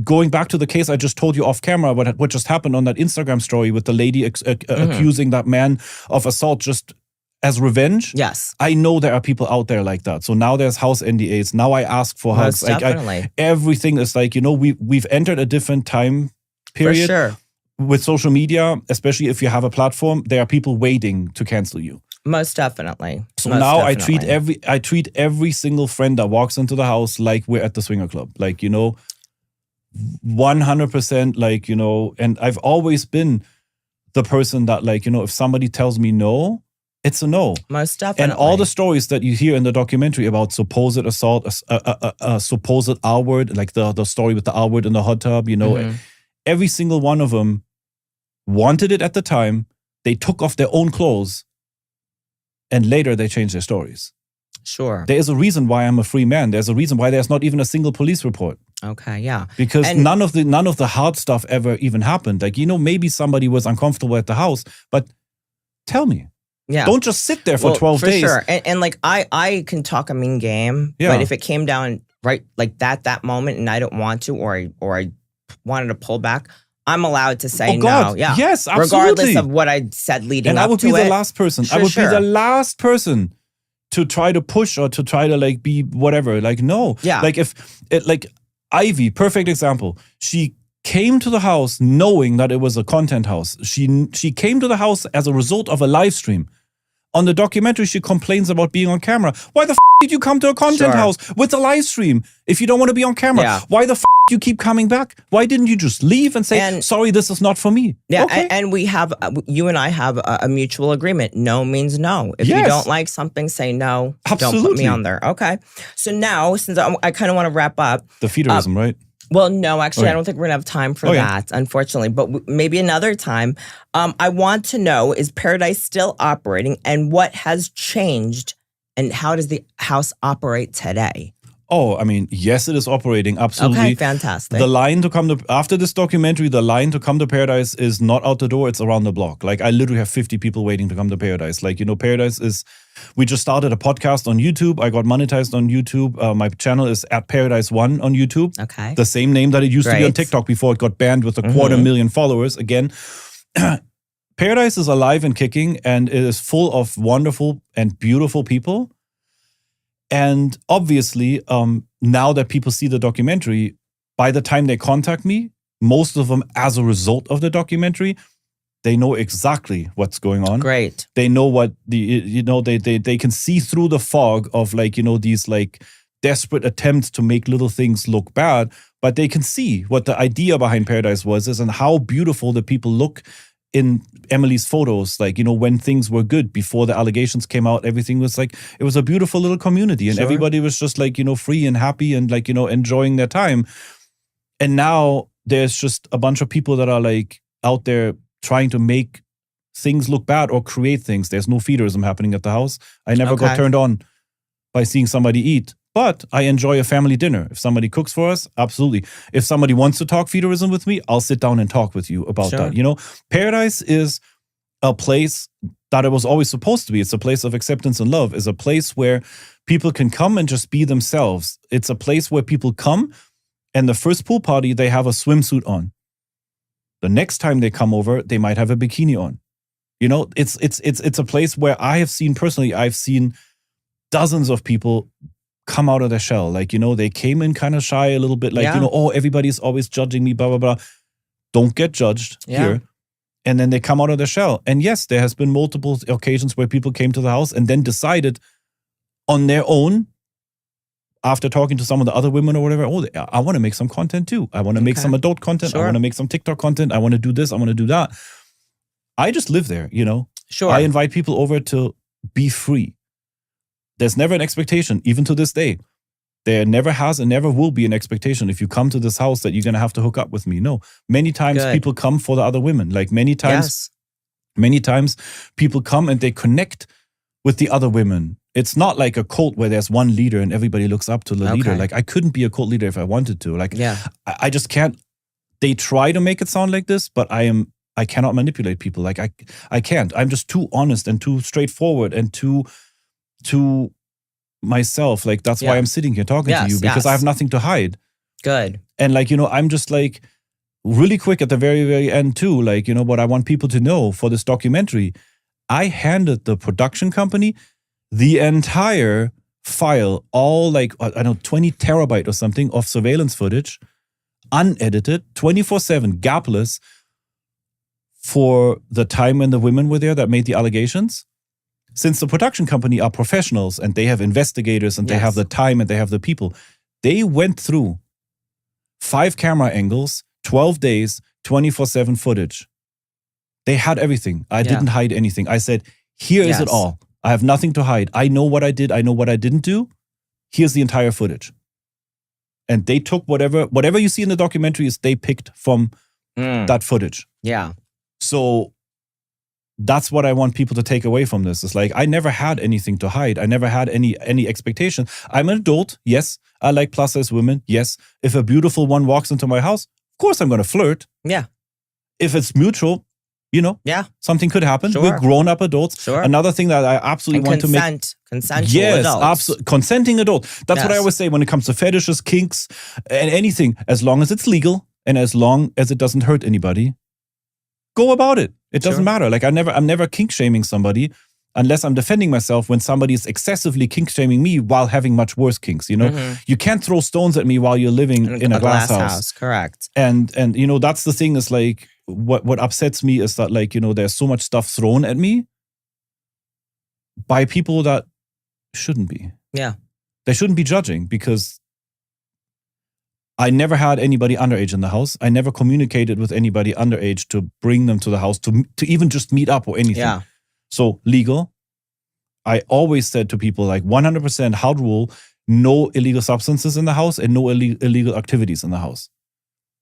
going back to the case I just told you off camera, what just happened on that Instagram story with the lady accusing that man of assault just as revenge.
Yes.
I know there are people out there like that. So now there's house NDAs. Now I ask for hugs.
Definitely.
Everything is like, you know, we've entered a different time period.
For sure.
With social media, especially if you have a platform, there are people waiting to cancel you.
Most definitely.
So now I treat every single friend that walks into the house like we're at the swinger club. Like, you know, 100%, like, you know, and I've always been the person that, like, you know, if somebody tells me no, it's a no.
Most definitely.
And all the stories that you hear in the documentary about supposed assault, supposed R word, like the story with the R word in the hot tub, you know, every single one of them wanted it at the time. They took off their own clothes, and later they changed their stories.
Sure.
There is a reason why I'm a free man. There's a reason why there's not even a single police report.
Okay, yeah.
Because none of the hard stuff ever even happened. Like, you know, maybe somebody was uncomfortable at the house, but tell me.
Yeah.
Don't just sit there for 12 days.
For sure. And like, I can talk a mean game, but if it came down right like that moment and I don't want to, or I wanted to pull back, I'm allowed to say
Oh God,
no. Yeah.
yes, absolutely.
Regardless of what I said leading
and
up
I would
to
be
it.
the last person.
Sure,
I would be
sure.
the last person to try to push or to try to like be whatever. Like, no.
Yeah.
Like if it like Ivy, perfect example. She came to the house knowing that it was a content house. She came to the house as a result of a live stream. On the documentary, she complains about being on camera. Why the did you come to a content
Sure.
house with a live stream if you don't want to be on camera?
Yeah.
Why the do you keep coming back? Why didn't you just leave and say, sorry, this is not for me?
Yeah,
okay.
and we have, you and I have a mutual agreement. No means no. If you don't like something, say no.
Absolutely.
Don't put me on there. Okay. So now, since I kind of want to wrap up.
The Feederism, right?
Well, no, actually, I don't think we're going to have time for that, unfortunately. But maybe another time. I want to know, is Pearadise still operating? And what has changed? And how does the house operate today?
Oh, I mean, yes, it is operating. Absolutely.
Okay, fantastic.
The line to come to, after this documentary, the line to come to Pearadise is not out the door, it's around the block. Like, I literally have 50 people waiting to come to Pearadise. Like, Pearadise is, we just started a podcast on YouTube. I got monetized on YouTube. My channel is at Pearadise1 on YouTube.
Okay.
The same name that it used to be on TikTok before it got banned with 250,000 followers. Again, Pearadise is alive and kicking, and it is full of wonderful and beautiful people. And obviously, now that people see the documentary, by the time they contact me, most of them, as a result of the documentary, they know exactly what's going on.
Great.
They know what they can see through the fog of these desperate attempts to make little things look bad, but they can see what the idea behind Pearadise was and how beautiful the people look in Emily's photos, when things were good before the allegations came out, everything was it was a beautiful little community and everybody was just free and happy and enjoying their time. And now there's just a bunch of people that are out there trying to make things look bad or create things. There's no feederism happening at the house. I never got turned on by seeing somebody eat. But I enjoy a family dinner. If somebody cooks for us, absolutely. If somebody wants to talk feederism with me, I'll sit down and talk with you about that. Pearadise is a place that it was always supposed to be. It's a place of acceptance and love. It's a place where people can come and just be themselves. It's a place where people come and the first pool party, they have a swimsuit on. The next time they come over, they might have a bikini on. It's a place where I have seen personally, I've seen dozens of people come out of their shell. They came in kind of shy a little bit, everybody's always judging me, blah, blah, blah. Don't get judged here. And then they come out of their shell. And yes, there has been multiple occasions where people came to the house and then decided on their own, after talking to some of the other women or whatever, I want to make some content too. I want to make some adult content. I want to make some TikTok content. I want to do this. I want to do that. I just live there,
Sure.
I invite people over to be free. There's never an expectation, even to this day. There never has and never will be an expectation if you come to this house that you're going to have to hook up with me. No. Many times people come for the other women. Many times people come and they connect with the other women. It's not like a cult where there's one leader and everybody looks up to the leader. I couldn't be a cult leader if I wanted to. I just can't. They try to make it sound like this, but I cannot manipulate people. I can't. I'm just too honest and too straightforward and too myself. That's why I'm sitting here talking to you, because I have nothing to hide.
Good.
And I'm just really quick at the very, very end too. What I want people to know for this documentary, I handed the production company the entire file, all 20 terabyte or something of surveillance footage, unedited, 24/7, gapless, for the time when the women were there that made the allegations. Since the production company are professionals and they have investigators and they have the time and they have the people, they went through 5 camera angles, 12 days, 24/7 footage. They had everything. I didn't hide anything. I said, here is it all. I have nothing to hide. I know what I did. I know what I didn't do. Here's the entire footage. And they took whatever you see in the documentary is they picked from that footage.
Yeah.
So that's what I want people to take away from this. It's I never had anything to hide. I never had any expectation. I'm an adult. Yes. I like plus size women. Yes. If a beautiful one walks into my house, of course I'm going to flirt.
Yeah.
If it's mutual, something could happen.
Sure.
We're grown up adults.
Sure.
Another thing that I absolutely want to make.
Consensual adults.
Absolutely. Consenting adult. That's what I always say when it comes to fetishes, kinks, and anything. As long as it's legal And as long as it doesn't hurt anybody, go about it. It doesn't matter. Like I'm never kink shaming somebody unless I'm defending myself when somebody is excessively kink shaming me while having much worse kinks. You know, you can't throw stones at me while you're living in a glass house.
Correct.
And you know, that's the thing is like what upsets me is that like, you know, there's so much stuff thrown at me by people that shouldn't be.
Yeah.
They shouldn't be judging because I never had anybody underage in the house. I never communicated with anybody underage to bring them to the house to even just meet up or anything.
Yeah.
So legal. I always said to people like 100% house rule, no illegal substances in the house and no illegal activities in the house.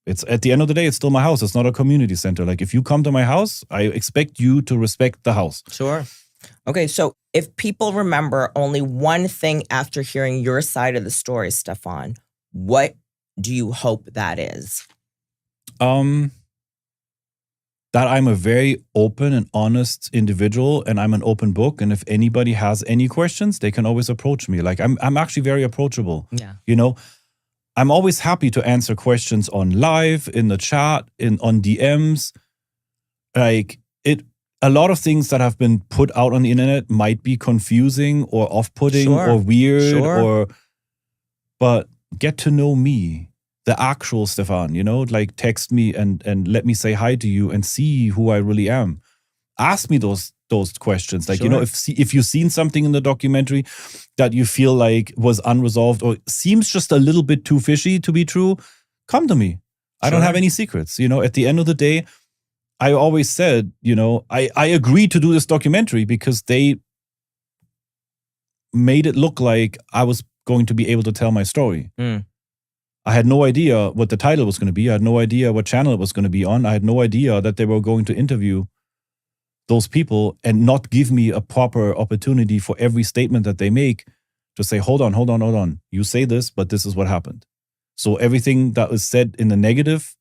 It's at the end of the day, it's still my house. It's not a community center. Like if you come to my house, I expect you to respect the house.
Sure. Okay, so if people remember only one thing after hearing your side of the story, Stefan, what do you hope that is?
That I'm a very open and honest individual and I'm an open book. And if anybody has any questions, they can always approach me. Like I'm actually very approachable.
Yeah.
You know, I'm always happy to answer questions on live, in the chat, on DMs. Like a lot of things that have been put out on the internet might be confusing or off-putting or weird but get to know me, the actual Stefan, you know, like text me and let me say hi to you and see who I really am. Ask me those questions. Like, you know, if you've seen something in the documentary that you feel like was unresolved or seems just a little bit too fishy to be true, come to me. I don't have any secrets. You know, at the end of the day, I always said, you know, I agreed to do this documentary because they made it look like I was going to be able to tell my story. I had no idea what the title was going to be. I had no idea what channel it was going to be on. I had no idea that they were going to interview those people and not give me a proper opportunity for every statement that they make to say, hold on. You say this, but this is what happened. So everything that was said in the negative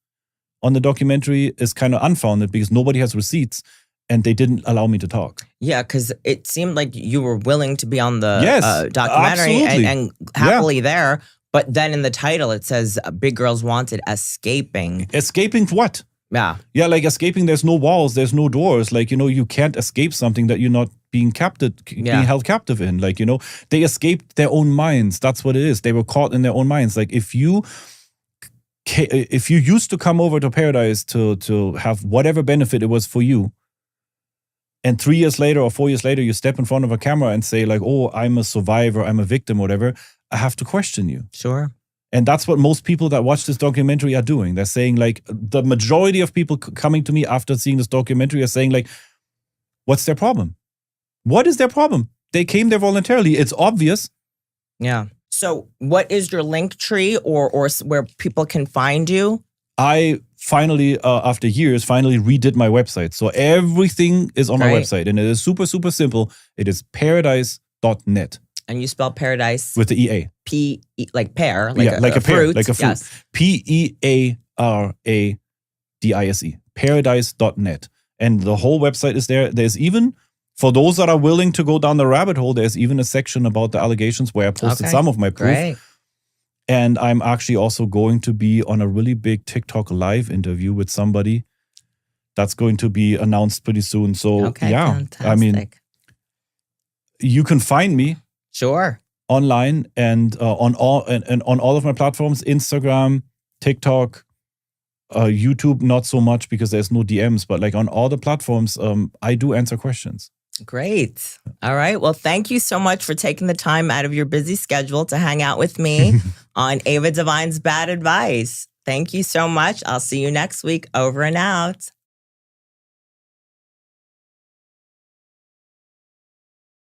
on the documentary is kind of unfounded because nobody has receipts and they didn't allow me to talk.
Yeah, because it seemed like you were willing to be on the documentary and happily there. But then in the title, it says Big Girls Wanted Escaping.
Escaping what?
Yeah.
Yeah, like escaping, there's no walls, there's no doors. Like, you know, you can't escape something that you're not being held captive in. Like, you know, they escaped their own minds. That's what it is. They were caught in their own minds. Like if you used to come over to Pearadise to have whatever benefit it was for you, and 3 years later or 4 years later, you step in front of a camera and say like, oh, I'm a survivor, I'm a victim, whatever, I have to question you.
Sure.
And that's what most people that watch this documentary are doing. They're saying like, the majority of people coming to me after seeing this documentary are saying like, what's their problem? What is their problem? They came there voluntarily. It's obvious.
Yeah. So what is your link tree or where people can find you?
I finally, after years, redid my website. So everything is on my website. And it is super, super simple. It is pearadise.net.
And you spell Pearadise?
With the EA.
Like pear.
Like a pear.
Fruit.
Like a fruit.
Yes.
Pearadise. Pearadise.net. And the whole website is there. There's even, for those that are willing to go down the rabbit hole, there's even a section about the allegations where I posted some of my proof.
Great.
And I'm actually also going to be on a really big TikTok live interview with somebody that's going to be announced pretty soon. So
fantastic.
I mean, you can find me online and on all of my platforms, Instagram, TikTok, YouTube, not so much because there's no DMs, but like on all the platforms, I do answer questions.
Great. All right. Well, thank you so much for taking the time out of your busy schedule to hang out with me on Ava Devine's Bad Advice. Thank you so much. I'll see you next week. Over and out.